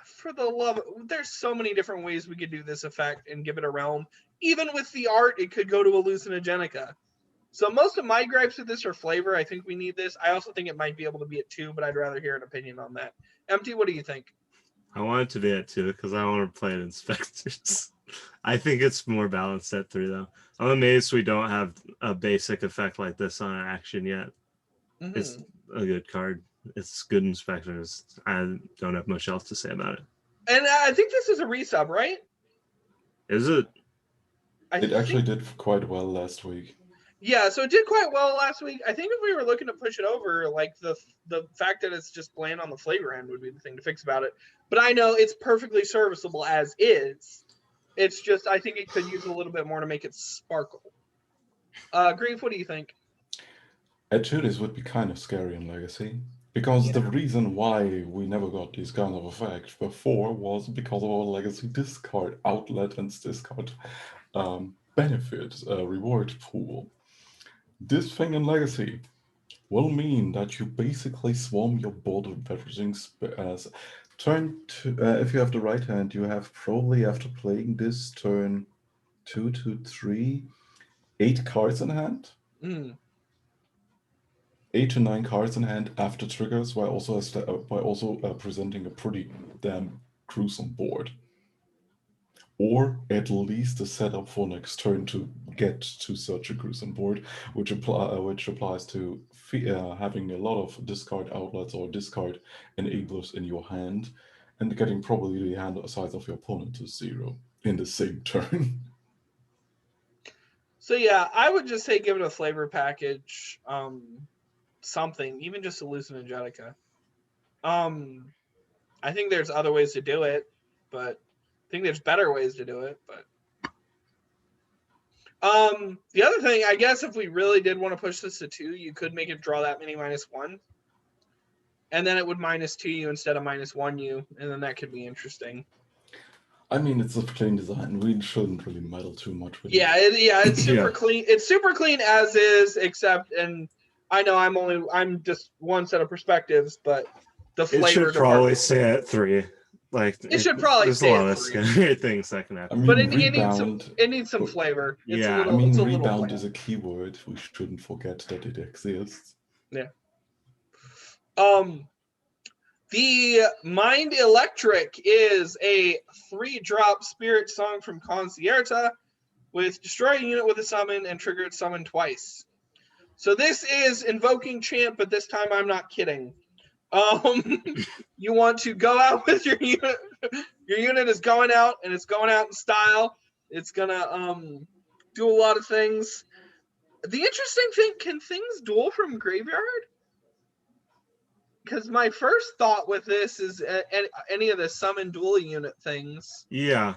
for the love, there's so many different ways we could do this effect and give it a realm. Even with the art, it could go to Hallucinogenica. So most of my gripes with this are flavor. I think we need this. I also think it might be able to be at 2, but I'd rather hear an opinion on that. Empty, what do you think? I want it to be at 2 because I want to play it in Spectres. I think it's more balanced at 3 though. I'm amazed we don't have a basic effect like this on action yet. Mm-hmm. It's a good card. It's good in Spectres. I don't have much else to say about it. And I think this is a resub, right? Is it? It actually did quite well last week. Yeah, so it did quite well last week. I think if we were looking to push it over, like the fact that it's just bland on the flavor end would be the thing to fix about it. But I know it's perfectly serviceable as is. It's just I think it could use a little bit more to make it sparkle. Grief, what do you think? At 2, this would be kind of scary in Legacy. Because the reason why we never got these kind of effects before was because of our Legacy discard outlet and discard benefit reward pool. This thing in Legacy will mean that you basically swarm your board with beveraging as turn to, if you have the right hand, you have probably after playing this turn 2 to 3, 8 cards in hand. 8 to 9 cards in hand after triggers, while also presenting a pretty damn gruesome board. Or at least a setup for next turn to get to such a gruesome board, which applies to having a lot of discard outlets or discard enablers in your hand, and getting probably the hand size of your opponent to 0 in the same turn. So yeah, I would just say give it a flavor package, something, even just Hallucinogenica. I think there's other ways to do it, but I think there's better ways to do it. But the other thing, I guess, if we really did want to push this to 2, you could make it draw that many -1, and then it would -2 you instead of -1 you, and then that could be interesting. I mean, it's a clean design. We shouldn't really meddle too much with it. It's super clean. It's super clean as is, except, and I know I'm just one set of perspectives, but the flavor. It should probably stay at 3. Like it should probably stay at 3. There's a lot of scary things that can happen. I mean, but rebound, it needs some flavor. Yeah, rebound is a keyword. We shouldn't forget that it exists. Yeah. The Mind Electric is a 3-drop spirit song from Concierta with destroy a unit with a summon and trigger its summon twice. So this is invoking champ, but this time I'm not kidding. You want to go out with your unit. Your unit is going out, and it's going out in style. It's gonna do a lot of things. The interesting thing, can things duel from graveyard? Because my first thought with this is any of the summon dual unit things. Yeah.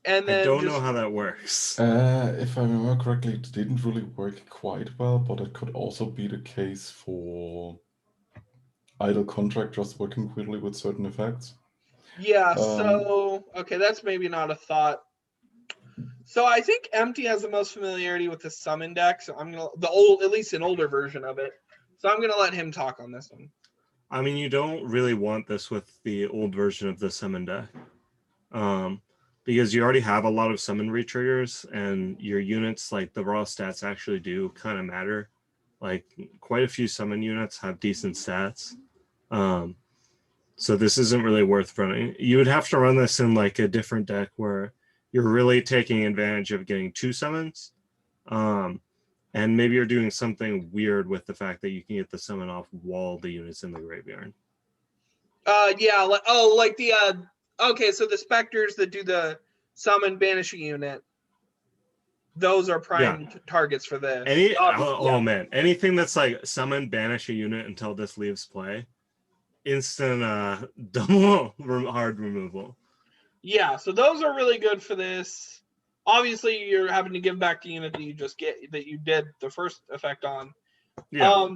And then I don't know how that works. If I remember correctly, it didn't really work quite well, but it could also be the case for idle contract just working quickly with certain effects. Yeah, so okay, that's maybe not a thought. So I think Empty has the most familiarity with the summon deck, so I'm gonna at least an older version of it. So I'm gonna let him talk on this one. I mean, you don't really want this with the old version of the summon deck, because you already have a lot of summon retriggers, and your units, like the raw stats, actually do kind of matter. Like quite a few summon units have decent stats, so this isn't really worth running. You would have to run this in like a different deck where you're really taking advantage of getting 2 summons. And maybe you're doing something weird with the fact that you can get the summon off while the unit's in the graveyard. Yeah, like the okay, so the specters that do the summon banish a unit, those are prime targets for this. Man, anything that's like summon banish a unit until this leaves play, instant double hard removal. Yeah, so those are really good for this. Obviously, you're having to give back the unit that you did the first effect on. Yeah.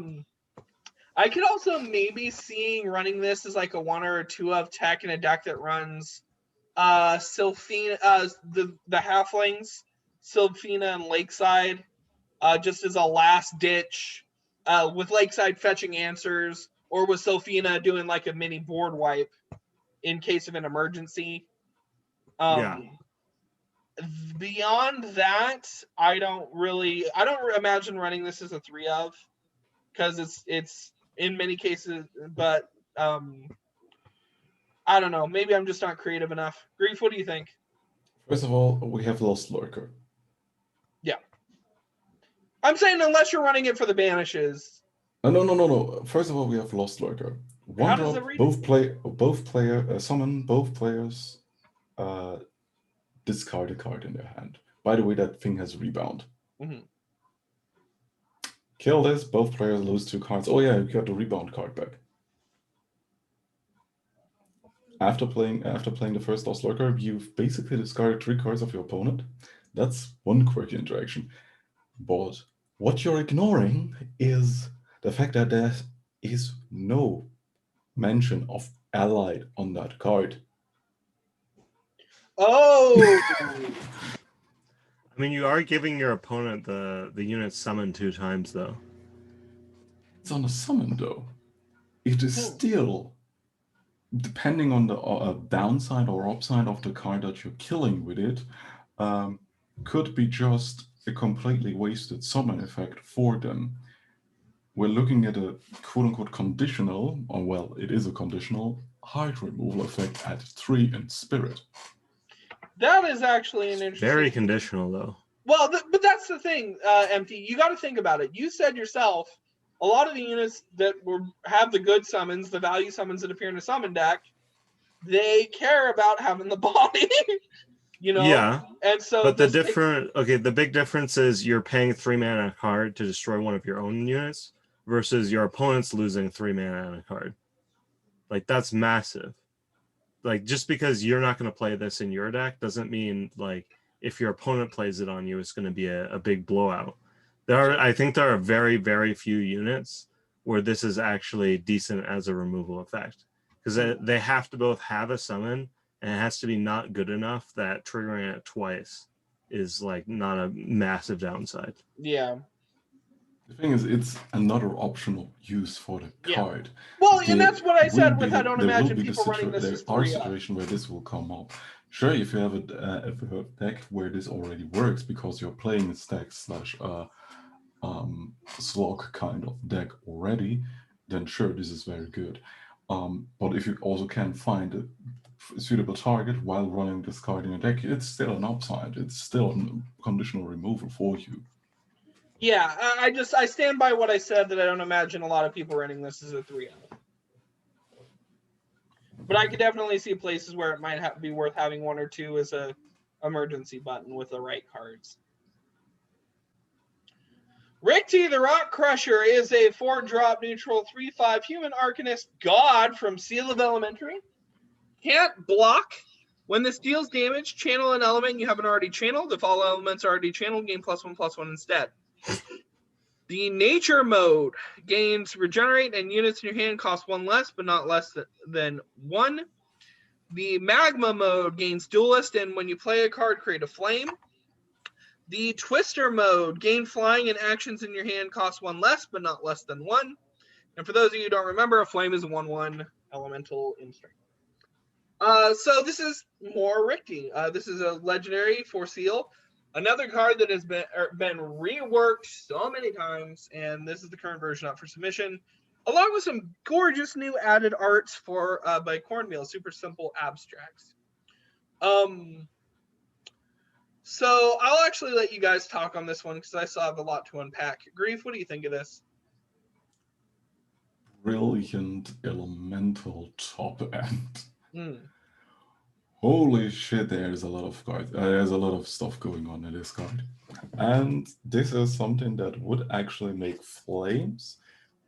I could also maybe see running this as like a 1 or a 2 of tech in a deck that runs Sylphina, the halflings, Sylphina and Lakeside, just as a last ditch, with Lakeside fetching answers, or with Sophina doing like a mini board wipe in case of an emergency. Yeah. Beyond that, I don't imagine running this as a 3 of, because it's in many cases, but I don't know. Maybe I'm just not creative enough. Grief, what do you think? First of all, we have Lost Lurker. Yeah. I'm saying unless you're running it for the banishes. No. First of all, we have Lost Lurker. One drop, summon both players, discard a card in their hand. By the way, that thing has rebound. Mm-hmm. Kill this, both players lose 2 cards. Oh yeah, you got the rebound card back. After playing the first Lost Lurker, you've basically discarded 3 cards of your opponent. That's one quirky interaction. But what you're ignoring is the fact that there is no mention of allied on that card. Oh! I mean, you are giving your opponent the unit summoned 2 times, though. It's on a summon, though. It is still, depending on the downside or upside of the card that you're killing with it, could be just a completely wasted summon effect for them. We're looking at a quote-unquote conditional, or well, it is a conditional, hard removal effect at 3 in Spirit. That is actually an interesting... Very conditional, though. Well, but that's the thing, Empty. You got to think about it. You said yourself, a lot of the units that have the good summons, the value summons that appear in a summon deck, they care about having the body. You know? Yeah. And so but the big difference is you're paying 3 mana a card to destroy one of your own units versus your opponent's losing 3 mana on a card. Like, that's massive. Like, just because you're not going to play this in your deck doesn't mean, like, if your opponent plays it on you, it's going to be a big blowout. I think there are very, very few units where this is actually decent as a removal effect. Because they have to both have a summon, and it has to be not good enough that triggering it twice is, like, not a massive downside. Yeah. The thing is, it's another optional use for the card. Well, and that's what I said with I don't imagine people running this as 3 There are situations where this will come up. Sure, if you have a deck where this already works because you're playing a stack / slog kind of deck already, then sure, this is very good. But if you also can't find a suitable target while running this card in your deck, it's still an upside. It's still a conditional removal for you. Yeah, I stand by what I said, that I don't imagine a lot of people running this as a 3 of. But I could definitely see places where it might be worth having 1 or 2 as a emergency button with the right cards. Rkty the Rockcrusher is a 4-drop neutral 3/5 human arcanist god from Seal of Elementary. Can't block. When this deals damage, channel an element you haven't already channeled. If all elements are already channeled, gain +1/+1 instead. The nature mode gains regenerate, and units in your hand cost 1 less, but not less than 1. The magma mode gains duelist, and when you play a card, create a flame. The twister mode, gain flying, and actions in your hand cost 1 less, but not less than 1. And for those of you who don't remember, a flame is a 1/1 elemental in strength. So this is more Rkty. This is a legendary for Seal. Another card that has been reworked so many times, and this is the current version up for submission, along with some gorgeous new added arts for by Cornmeal, super simple abstracts. So I'll actually let you guys talk on this one because I still have a lot to unpack. Grief, what do you think of this? Brilliant elemental top end. Holy shit, there's a lot of cards. There's a lot of stuff going on in this card. And this is something that would actually make Flames,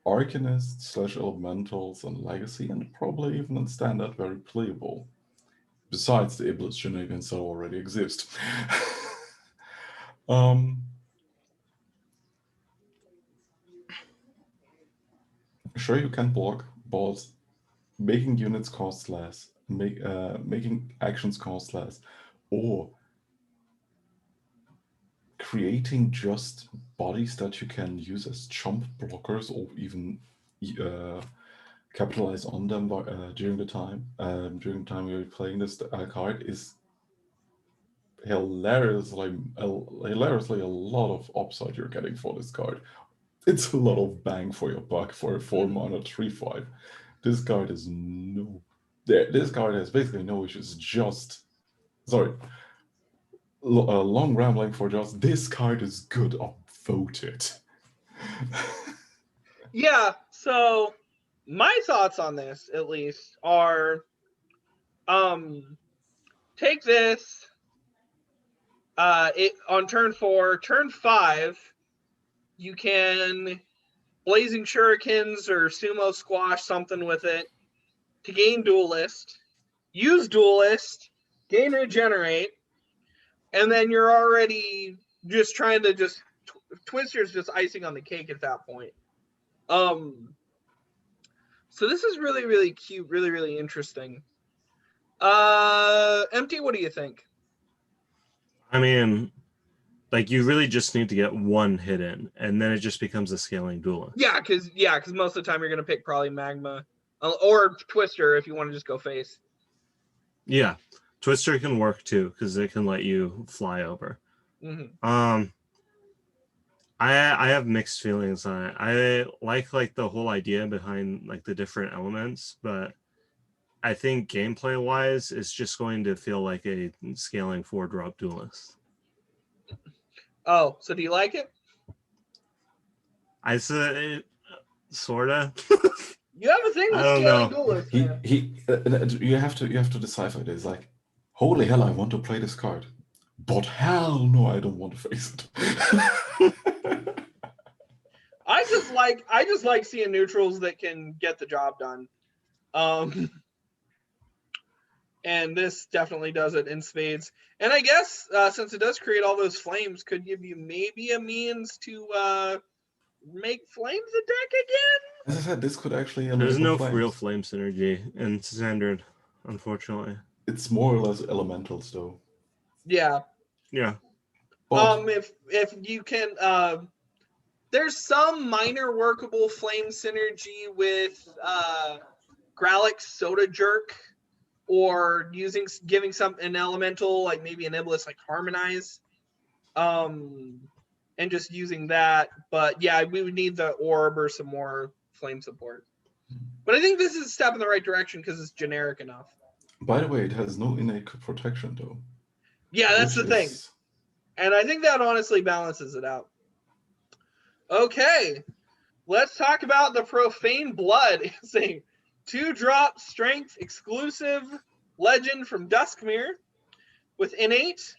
Arcanists / Elementals, and Legacy, and probably even in Standard, very playable. Besides the Iblis shenanigans that already exist. Sure, you can block, but making units cost less, making actions cost less, or creating just bodies that you can use as jump blockers or even capitalize on them during the time you're playing this card is hilariously a lot of upside you're getting for this card. It's a lot of bang for your buck for a 4-mana 3/5. This card is this card has basically no issues. Just sorry, long rambling for just this card is good. Upvote it. Yeah. So my thoughts on this, at least, are take this. On turn 4, turn 5, you can Blazing Shurikens or Sumo Squash something with it to gain Duelist, use Duelist, gain Regenerate, and then you're already just trying to Twister's just icing on the cake at that point. So this is really, really cute, really, really interesting. Empty, what do you think? I mean, like, you really just need to get one hit in, and then it just becomes a scaling duelist. Yeah, because most of the time you're going to pick probably Magma or Twister if you want to just go face. Yeah, Twister can work too because it can let you fly over. Mm-hmm. I have mixed feelings on it. I like the whole idea behind like the different elements, but I think gameplay wise, it's just going to feel like a scaling 4-drop duelist. Oh, so do you like it? I said sorta. You have a thing with scaling duelists, man. You have to decipher it. It's like, holy hell, I want to play this card, but hell no, I don't want to face it. I just like seeing neutrals that can get the job done. And this definitely does it in spades. And I guess since it does create all those flames, could give you maybe a means to make flames a deck again. As I said, this could actually there's no real flame synergy in standard, unfortunately. It's more or less elementals though. Yeah. Yeah. If you can there's some minor workable flame synergy with Gralix Soda Jerk, or giving an elemental like maybe an Iblis like Harmonize, and just using that. But yeah, we would need the orb or some more flame support. But I think this is a step in the right direction because it's generic enough. By the way, it has no innate protection though. Yeah, that's the thing. And I think that honestly balances it out. Okay, let's talk about the Profane Blood. It's a 2-drop strength exclusive legend from Duskmere. With innate,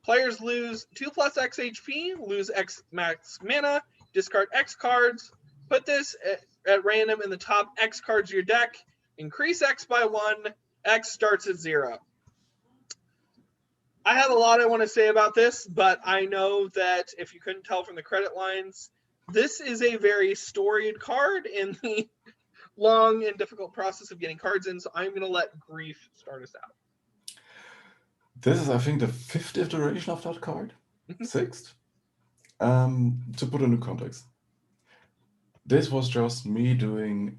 players lose 2+ X HP, lose X max mana, discard X cards, put this at random in the top X cards of your deck, increase X by 1, X starts at 0. I have a lot I want to say about this, but I know that if you couldn't tell from the credit lines, this is a very storied card in the long and difficult process of getting cards in, so I'm going to let Grief start us out. This is, I think, the 5th iteration of that card. 6th? To put in new context. This was just me doing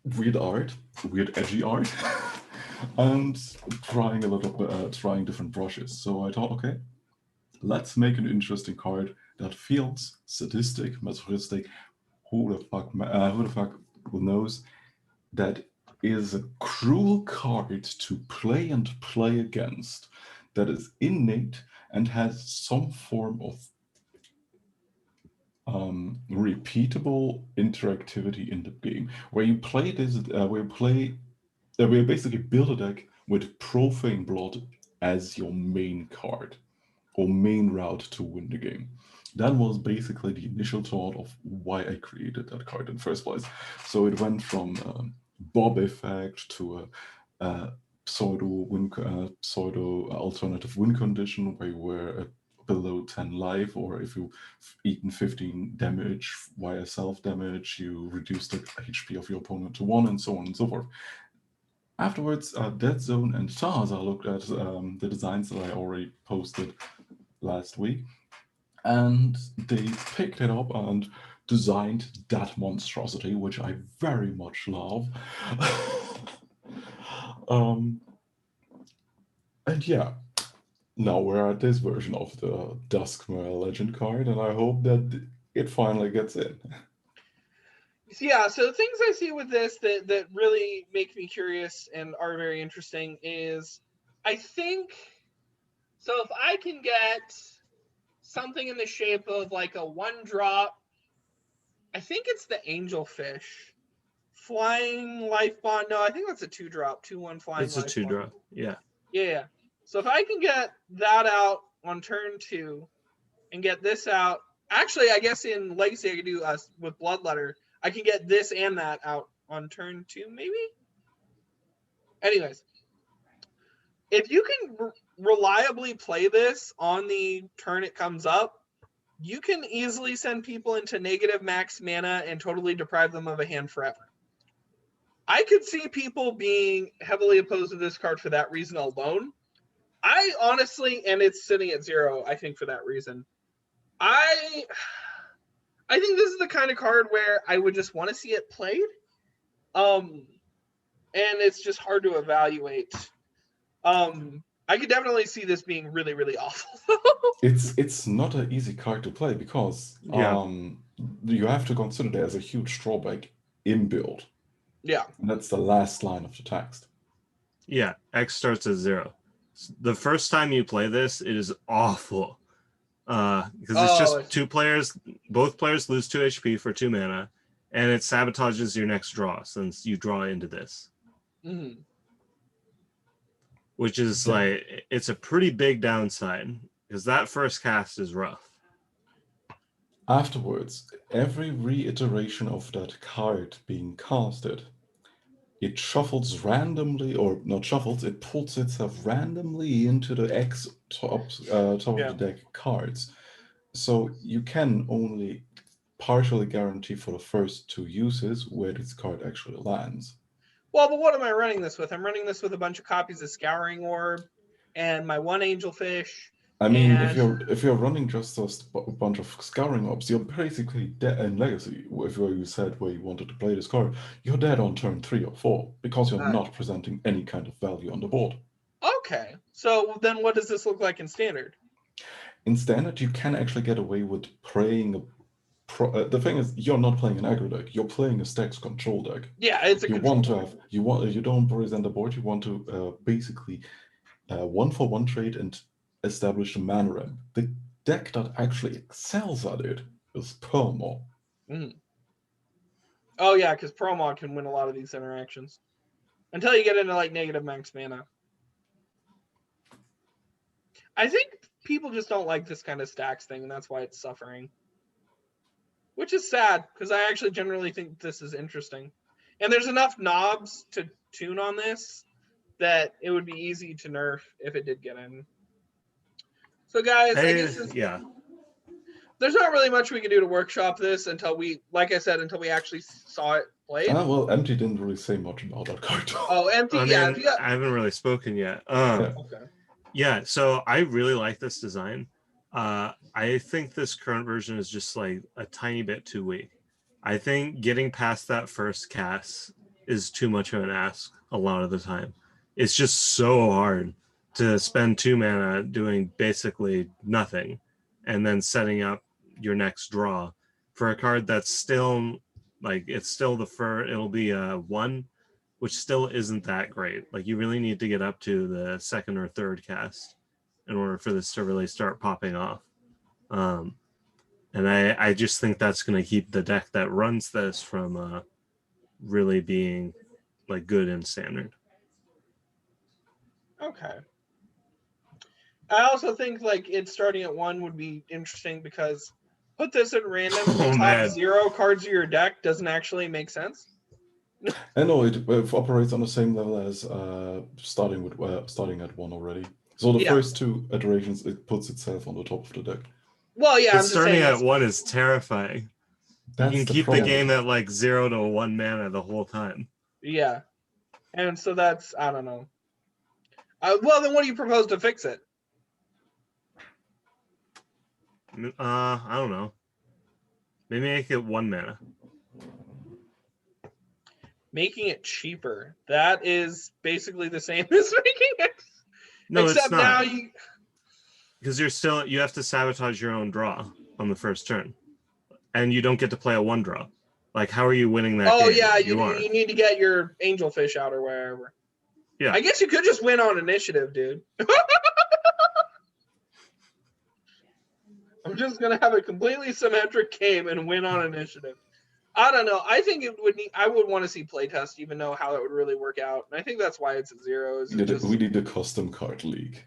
weird edgy art, and trying trying different brushes. So I thought, okay, let's make an interesting card that feels sadistic, masochistic. Who the fuck knows? That is a cruel card to play and play against, that is innate and has some form of repeatable interactivity in the game, where you play this, where you basically build a deck with Profane Blood as your main card or main route to win the game. That was basically the initial thought of why I created that card in the first place. So it went from Bob effect to a pseudo alternative win condition where you were below 10 life, or if you've eaten 15 damage via self-damage, you reduce the HP of your opponent to 1, and so on and so forth. Afterwards, Dead Zone and Tahaz, I looked at the designs that I already posted, last week, and they picked it up and designed that monstrosity, which I very much love. And yeah, now we're at this version of the Duskmare Legend card, and I hope that it finally gets in. Yeah, so the things I see with this that really make me curious and are very interesting is, I think, so if I can get something in the shape of like a 1-drop, I think it's the Angelfish. Flying Life Bond. No, I think that's a 2-drop, 2/1 Flying It's a Life 2-drop. Bond. Yeah. Yeah. So if I can get that out on turn 2 and get this out, actually, I guess in Legacy I could do with Bloodletter. I can get this and that out on turn 2, maybe. Anyways, if you can reliably play this on the turn it comes up, you can easily send people into negative max mana and totally deprive them of a hand forever. I could see people being heavily opposed to this card for that reason alone. I honestly, and it's sitting at 0, I think for that reason. I think this is the kind of card where I would just want to see it played. And it's just hard to evaluate. I could definitely see this being really, really awful. It's not an easy card to play because you have to consider there's a huge drawback in build. Yeah. And that's the last line of the text. Yeah, X starts at 0. The first time you play this, it is awful. Because it's just 2 players, both players lose 2 HP for 2 mana, and it sabotages your next draw since you draw into this. Mm-hmm. Which is like, it's a pretty big downside, because that first cast is rough. Afterwards, every reiteration of that card being casted, it shuffles randomly, or not shuffles, it puts itself randomly into the X top of the deck cards. So you can only partially guarantee for the first 2 uses where this card actually lands. Well, but what am I running this with? I'm running this with a bunch of copies of Scouring Orb and my 1 Angelfish. I mean, if you're running just a bunch of Scouring Orbs, you're basically dead in Legacy. If you said where you wanted to play this card, you're dead on turn 3 or 4 because you're not presenting any kind of value on the board. Okay, so then what does this look like in Standard? In Standard, you can actually get away with playing the thing is, you're not playing an aggro deck. You're playing a stacks control deck. Yeah, it's a control deck. You don't present the board. You want to basically 1-for-1 trade and establish a mana ramp. The deck that actually excels at it is Permaw. Mm. Oh yeah, because Permaw can win a lot of these interactions until you get into like negative max mana. I think people just don't like this kind of stacks thing, and that's why it's suffering. Which is sad, because I actually generally think this is interesting. And there's enough knobs to tune on this that it would be easy to nerf if it did get in. So guys, I guess there's not really much we can do to workshop this until we, like I said, until we actually saw it played. Well, Empty didn't really say much about that card. Oh, Empty, I haven't really spoken yet. Okay. Yeah, so I really like this design. I think this current version is just like a tiny bit too weak. I think getting past that first cast is too much of an ask a lot of the time. It's just so hard to spend 2 mana doing basically nothing and then setting up your next draw for a card that's still like, it's still it'll be a 1, which still isn't that great. Like, you really need to get up to the 2nd or 3rd cast in order for this to really start popping off. And I just think that's going to keep the deck that runs this from really being like good in Standard. Okay. I also think like it starting at 1 would be interesting because put this in random, the top 0 cards of your deck doesn't actually make sense. I know it operates on the same level as starting at 1 already. So the first 2 iterations, it puts itself on the top of the deck. Well, yeah, starting at 1 is terrifying. You can keep the game at like 0 to 1 mana the whole time. Yeah, and so that's, I don't know. Well, then what do you propose to fix it? I don't know. Maybe make it 1 mana. Making it cheaper. That is basically the same as making it. No, Except it's not. now you. Because you have to sabotage your own draw on the first turn, and you don't get to play a 1-draw. Like, how are you winning that game? Oh yeah, you are. need to get your angelfish out or wherever. Yeah. I guess you could just win on initiative, dude. I'm just gonna have a completely symmetric game and win on initiative. I don't know. I think it would need. I would want to see playtest to even know how it would really work out. And I think that's why it's at 0. We need a custom card league.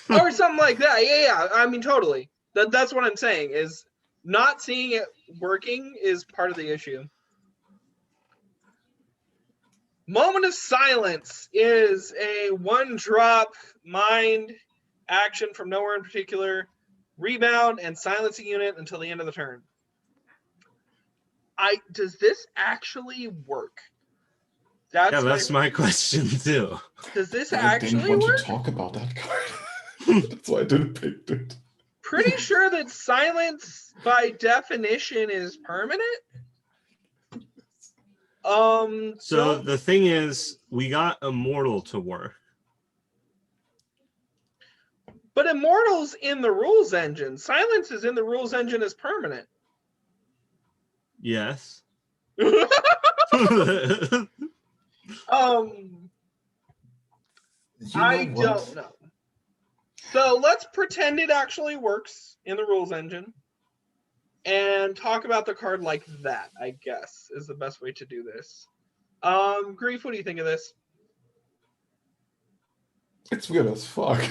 Or something like that. Yeah. I mean, totally. That's what I'm saying. Is not seeing it working is part of the issue. Moment of Silence is a 1-drop mind action from nowhere in particular. Rebound and silence a unit until the end of the turn. Does this actually work? That's my question too. Does this I actually didn't want work? to talk about that card. That's why I didn't pick it. Pretty sure that silence by definition is permanent. So the thing is, we got Immortal to work. But Immortal's in the rules engine. Silence is in the rules engine as permanent. Yes. I don't know. So let's pretend it actually works in the rules engine and talk about the card like that, I guess, is the best way to do this. Grief, what do you think of this? It's weird as fuck.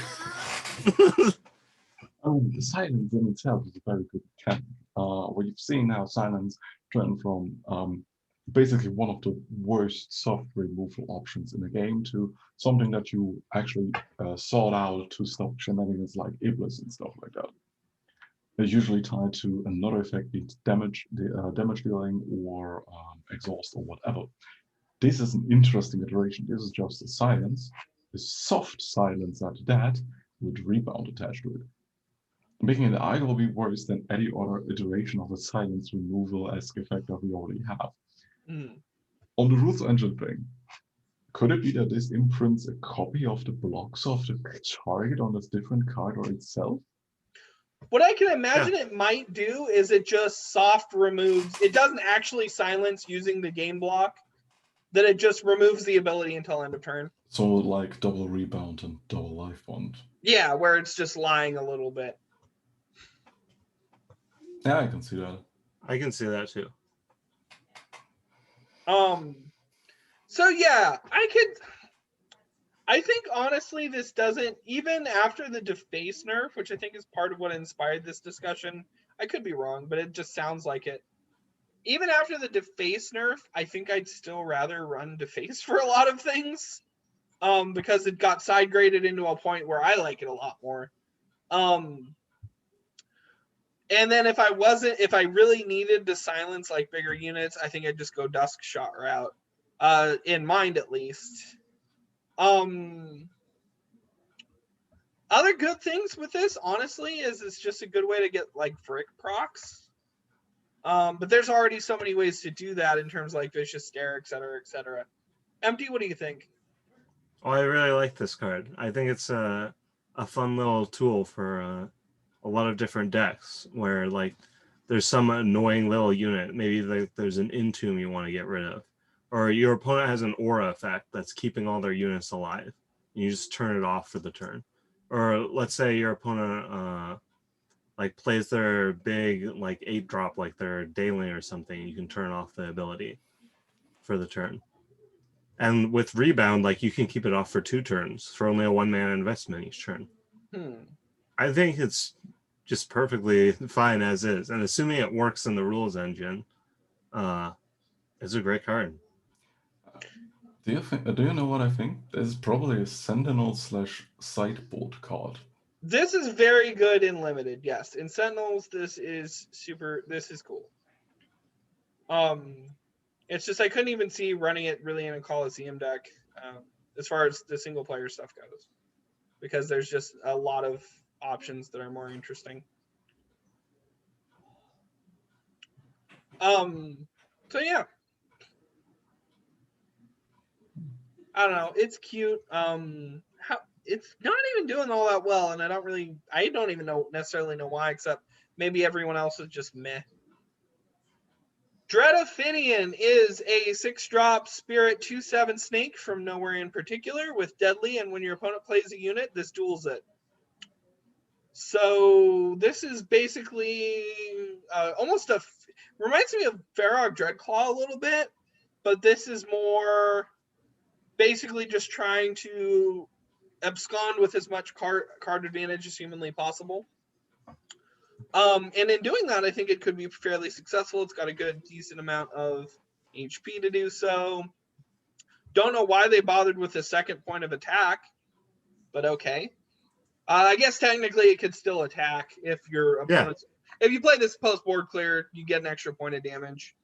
Silence in itself is a very good mechanic. We've seen how silence trend from basically one of the worst soft removal options in the game to something that you actually sought out to stop shenanigans like Iblis and stuff like that. They're usually tied to another effect, be it damage dealing or exhaust or whatever. This is an interesting iteration. This is just a silence, a soft silence at that, with rebound attached to it, making it arguably worse than any other iteration of a silence removal-esque effect that we already have. On the rules engine thing, could it be that this imprints a copy of the blocks of the target on this different card or itself? What I can imagine it might do is it just soft removes. It doesn't actually silence using the game block. That it just removes the ability until end of turn. So like double rebound and double life bond. Yeah, where it's just lying a little bit. Yeah, I can see that. I can see that too. So yeah, I think honestly this doesn't, even after the deface nerf, which I think is part of what inspired this discussion. I could be wrong, but it just sounds like it. Even after the deface nerf, I think I'd still rather run deface for a lot of things. Because it got side graded into a point where I like it a lot more. And then if I really needed to silence like bigger units, I think I'd just go Dusk Shot route. In mind at least. Other good things with this, honestly, is it's just a good way to get like Frick procs. But there's already so many ways to do that in terms of like Vicious Stare, etc., etc. Empty, what do you think? Oh, I really like this card. I think it's a fun little tool for a lot of different decks where like there's some annoying little unit. Maybe like there's an Entomb you want to get rid of. Or your opponent has an aura effect that's keeping all their units alive. You just turn it off for the turn. Or let's say your opponent like plays their big like 8-drop like their Daylane or something. You can turn off the ability for the turn. And with Rebound, like you can keep it off for 2 turns for only a 1-mana investment each turn. I think it's just perfectly fine as is. And assuming it works in the rules engine, it's a great card. Do you know what I think? This is probably a Sentinel/sideboard card. This is very good in limited, yes. In Sentinels, this is cool. It's just I couldn't even see running it really in a Coliseum deck, as far as the single player stuff goes, because there's just a lot of options that are more interesting. So yeah. I don't know. It's cute. It's not even doing all that well, and I don't even necessarily know why, except maybe everyone else is just meh. Ophidian is a 6-drop spirit 2/7 snake from nowhere in particular with deadly, and when your opponent plays a unit, this duels it. So this is basically almost reminds me of Varrock Dreadclaw a little bit, but this is more basically just trying to abscond with as much card advantage as humanly possible. And in doing that, I think it could be fairly successful. It's got a good, decent amount of HP to do so. Don't know why they bothered with a second point of attack, but okay. I guess technically it could still attack if your opponent's... If you play this post-board clear, you get an extra point of damage.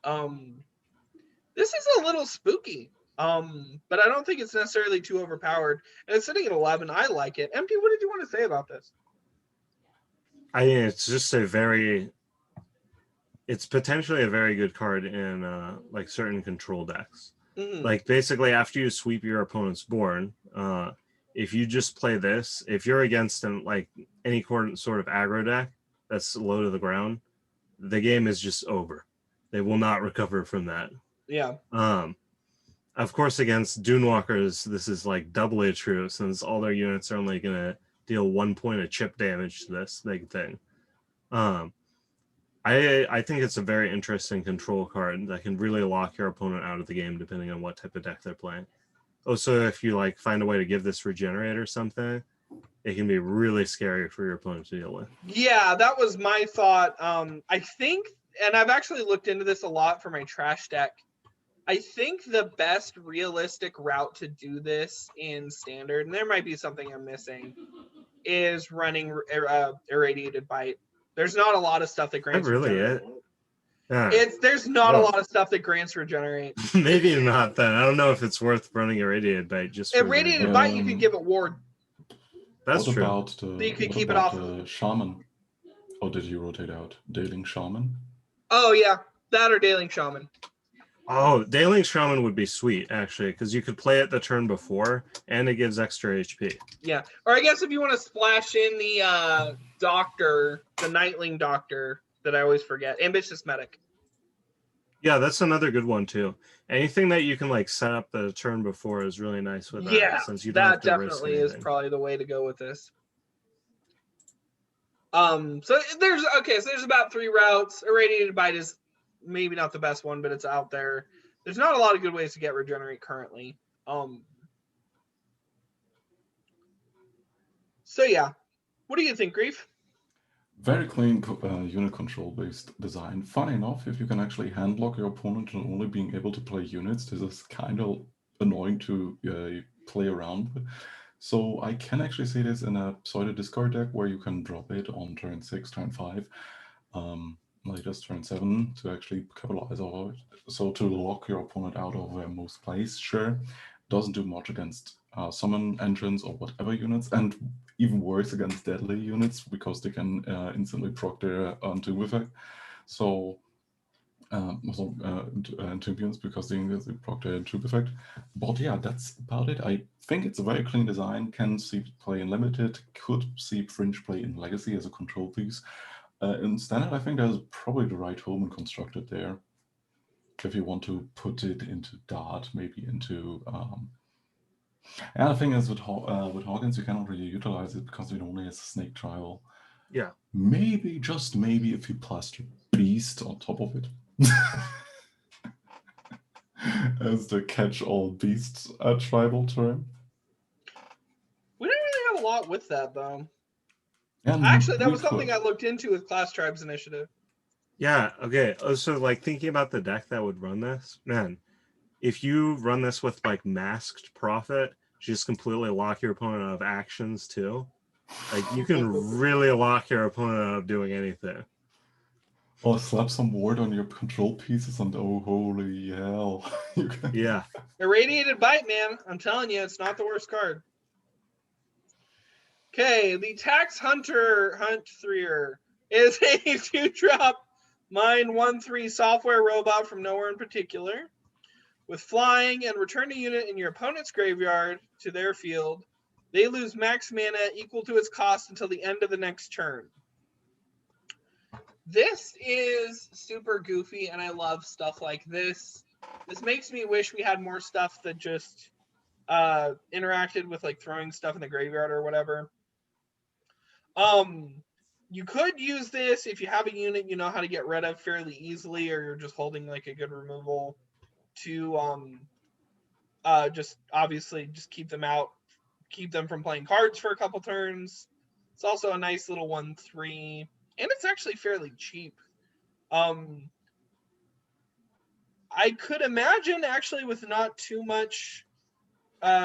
This is a little spooky, but I don't think it's necessarily too overpowered. And it's sitting at 11. I like it. Empty, what did you want to say about this? I mean, it's just it's potentially a very good card in like certain control decks. Mm-hmm. Like basically after you sweep your opponent's board, if you just play this, if you're against like any sort of aggro deck that's low to the ground, the game is just over. They will not recover from that. Yeah. Of course, against Dunewalkers, this is like doubly true since all their units are only gonna deal 1 point of chip damage to this big thing. I think it's a very interesting control card that can really lock your opponent out of the game depending on what type of deck they're playing. Also, if you like find a way to give this regenerate or something, it can be really scary for your opponent to deal with. Yeah, that was my thought. I think, and I've actually looked into this a lot for my trash deck, I think the best realistic route to do this in standard, and there might be something I'm missing, is running Irradiated Bite. There's not a lot of stuff that grants regenerate. There's not a lot of stuff that grants regenerate. Maybe not then. I don't know if it's worth running Irradiated Bite. Just Irradiated Bite, you could give it ward. That's true. You could keep it off the Shaman. Or did you rotate out Daling Shaman? Oh yeah, that or Daling Shaman. Oh, Daling Shaman would be sweet, actually, because you could play it the turn before, and it gives extra HP. Yeah, or I guess if you want to splash in the Doctor, the Nightling Doctor, that I always forget, Ambitious Medic. Yeah, that's another good one, too. Anything that you can, like, set up the turn before is really nice with that. Yeah, since you don't have to definitely risk is probably the way to go with this. So there's about 3 routes. Irradiated Bite is maybe not the best one, but it's out there. There's not a lot of good ways to get regenerate currently. So yeah, what do you think, Grief? Very clean unit control based design. Funny enough, if you can actually hand block your opponent and only being able to play units, this is kind of annoying to play around with. So I can actually see this in a pseudo discard deck where you can drop it on turn 6, turn 5. Latest turn 7 to actually capitalize on it. So to lock your opponent out of most plays, sure. Doesn't do much against summon entrance or whatever units, and even worse against deadly units because they can instantly proc their Tomb effect. So Champions because they proc their Tomb effect. But yeah, that's about it. I think it's a very clean design. Can see play in limited, could see Fringe play in Legacy as a control piece. In standard, I think there's probably the right home and constructed there. If you want to put it into Dart, maybe into... And the thing is, with Hawkins, you cannot really utilize it because it only has a snake trial. Yeah. Maybe, just maybe, if you plaster Beast on top of it. As the catch-all beasts tribal term. We don't really have a lot with that, though. And actually, that was something I looked into with Class Tribes Initiative. Yeah, okay. So, like, thinking about the deck that would run this, man, if you run this with, like, Masked Prophet, just completely lock your opponent out of actions, too. Like, you can really lock your opponent out of doing anything. Or slap some ward on your control pieces and oh, holy hell. Yeah. Irradiated Bite, man. I'm telling you, it's not the worst card. Okay, the Tax Hunter Hunt 3er is a 2-drop Mine 1/3 software robot from nowhere in particular. With flying and return a unit in your opponent's graveyard to their field, they lose max mana equal to its cost until the end of the next turn. This is super goofy, and I love stuff like this. This makes me wish we had more stuff that just interacted with like throwing stuff in the graveyard or whatever. You could use this if you have a unit you know how to get rid of fairly easily, or you're just holding like a good removal to just obviously just keep them out, keep them from playing cards for a couple turns. It's also a nice little 1/3, and it's actually fairly cheap. I could imagine actually with not too much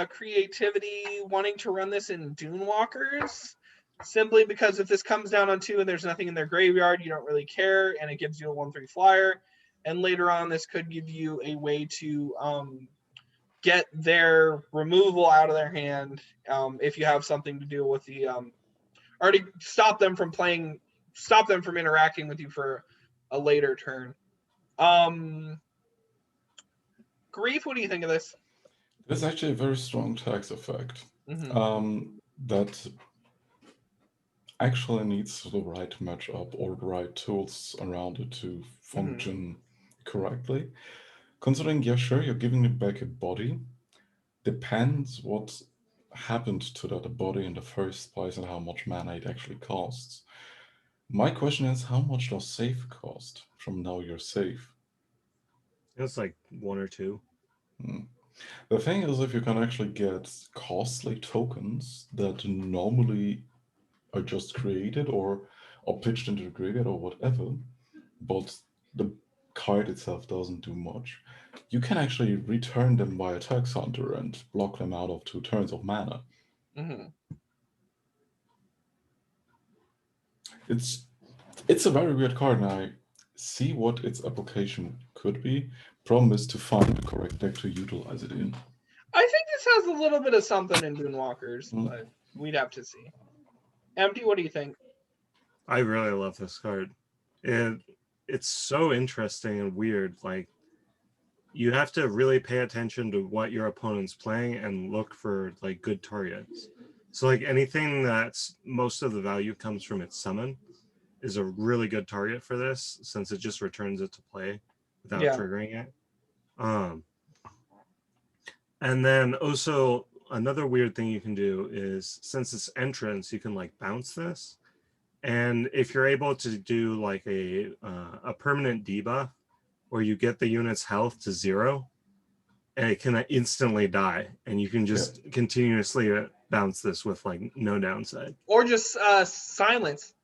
creativity wanting to run this in Dunewalkers, simply because if this comes down on 2 and there's nothing in their graveyard, you don't really care, and it gives you a 1/3 flyer. And later on, this could give you a way to get their removal out of their hand if you have something to do with the or to stop them from interacting with you for a later turn. Grief, what do you think of this? There's actually a very strong tax effect that actually needs the right matchup or the right tools around it to function correctly. Considering, yeah, sure, you're giving it back a body. Depends what happened to that body in the first place and how much mana it actually costs. My question is, how much does save cost from now you're safe? It's like 1 or 2. The thing is, if you can actually get costly tokens that normally are just created or pitched into the graveyard or whatever, but the card itself doesn't do much, you can actually return them via Tax Hunter and block them out of 2 turns of mana. It's a very weird card, and I see what its application could be. Problem is to find the correct deck to utilize it in. I think this has a little bit of something in Dunewalkers, but we'd have to see. Empty, what do you think? I really love this card. It's so interesting and weird. Like, you have to really pay attention to what your opponent's playing and look for like good targets. So like anything that's most of the value comes from its summon is a really good target for this, since it just returns it to play without triggering it. And then also another weird thing you can do is, since it's entrance, you can like bounce this. And if you're able to do like a permanent debuff where you get the unit's health to 0, and it can instantly die, and you can just continuously bounce this with like no downside. Or just silence.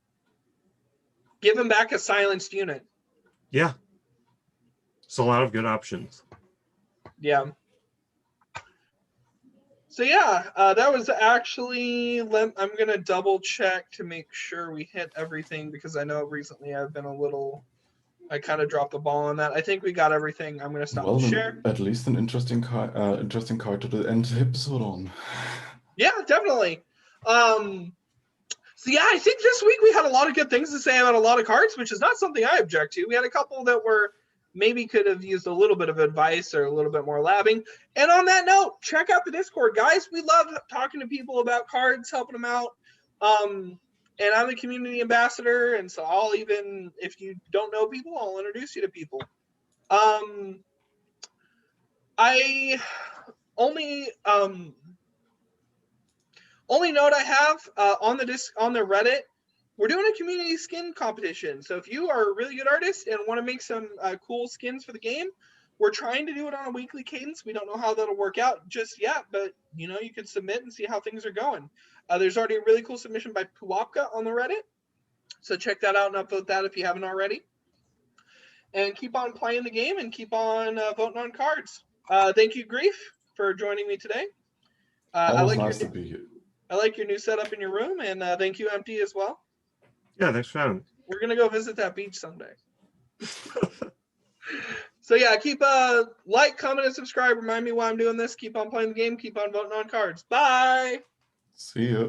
Give him back a silenced unit. Yeah. It's a lot of good options. Yeah. So yeah, that was actually, I'm going to double check to make sure we hit everything, because I know recently I've been I kind of dropped the ball on that. I think we got everything. I'm going to stop the share. At least an interesting card to end the episode on. Yeah, definitely. So yeah, I think this week we had a lot of good things to say about a lot of cards, which is not something I object to. We had a couple that were maybe could have used a little bit of advice or a little bit more labbing. And on that note, check out the Discord, guys. We love talking to people about cards, helping them out. And I'm a community ambassador, and so I'll even, if you don't know people, I'll introduce you to people. I only note I have on the Reddit, we're doing a community skin competition. So if you are a really good artist and want to make some cool skins for the game, we're trying to do it on a weekly cadence. We don't know how that'll work out just yet, but you could submit and see how things are going. There's already a really cool submission by Puapka on the Reddit, so check that out and upvote that if you haven't already. And keep on playing the game and keep on voting on cards. Thank you, Grief, for joining me today. Nice to be here. I like your new setup in your room, and thank you, Empty, as well. Yeah, thanks for having me. We're going to go visit that beach someday. So yeah, keep like, comment, and subscribe. Remind me why I'm doing this. Keep on playing the game. Keep on voting on cards. Bye. See ya.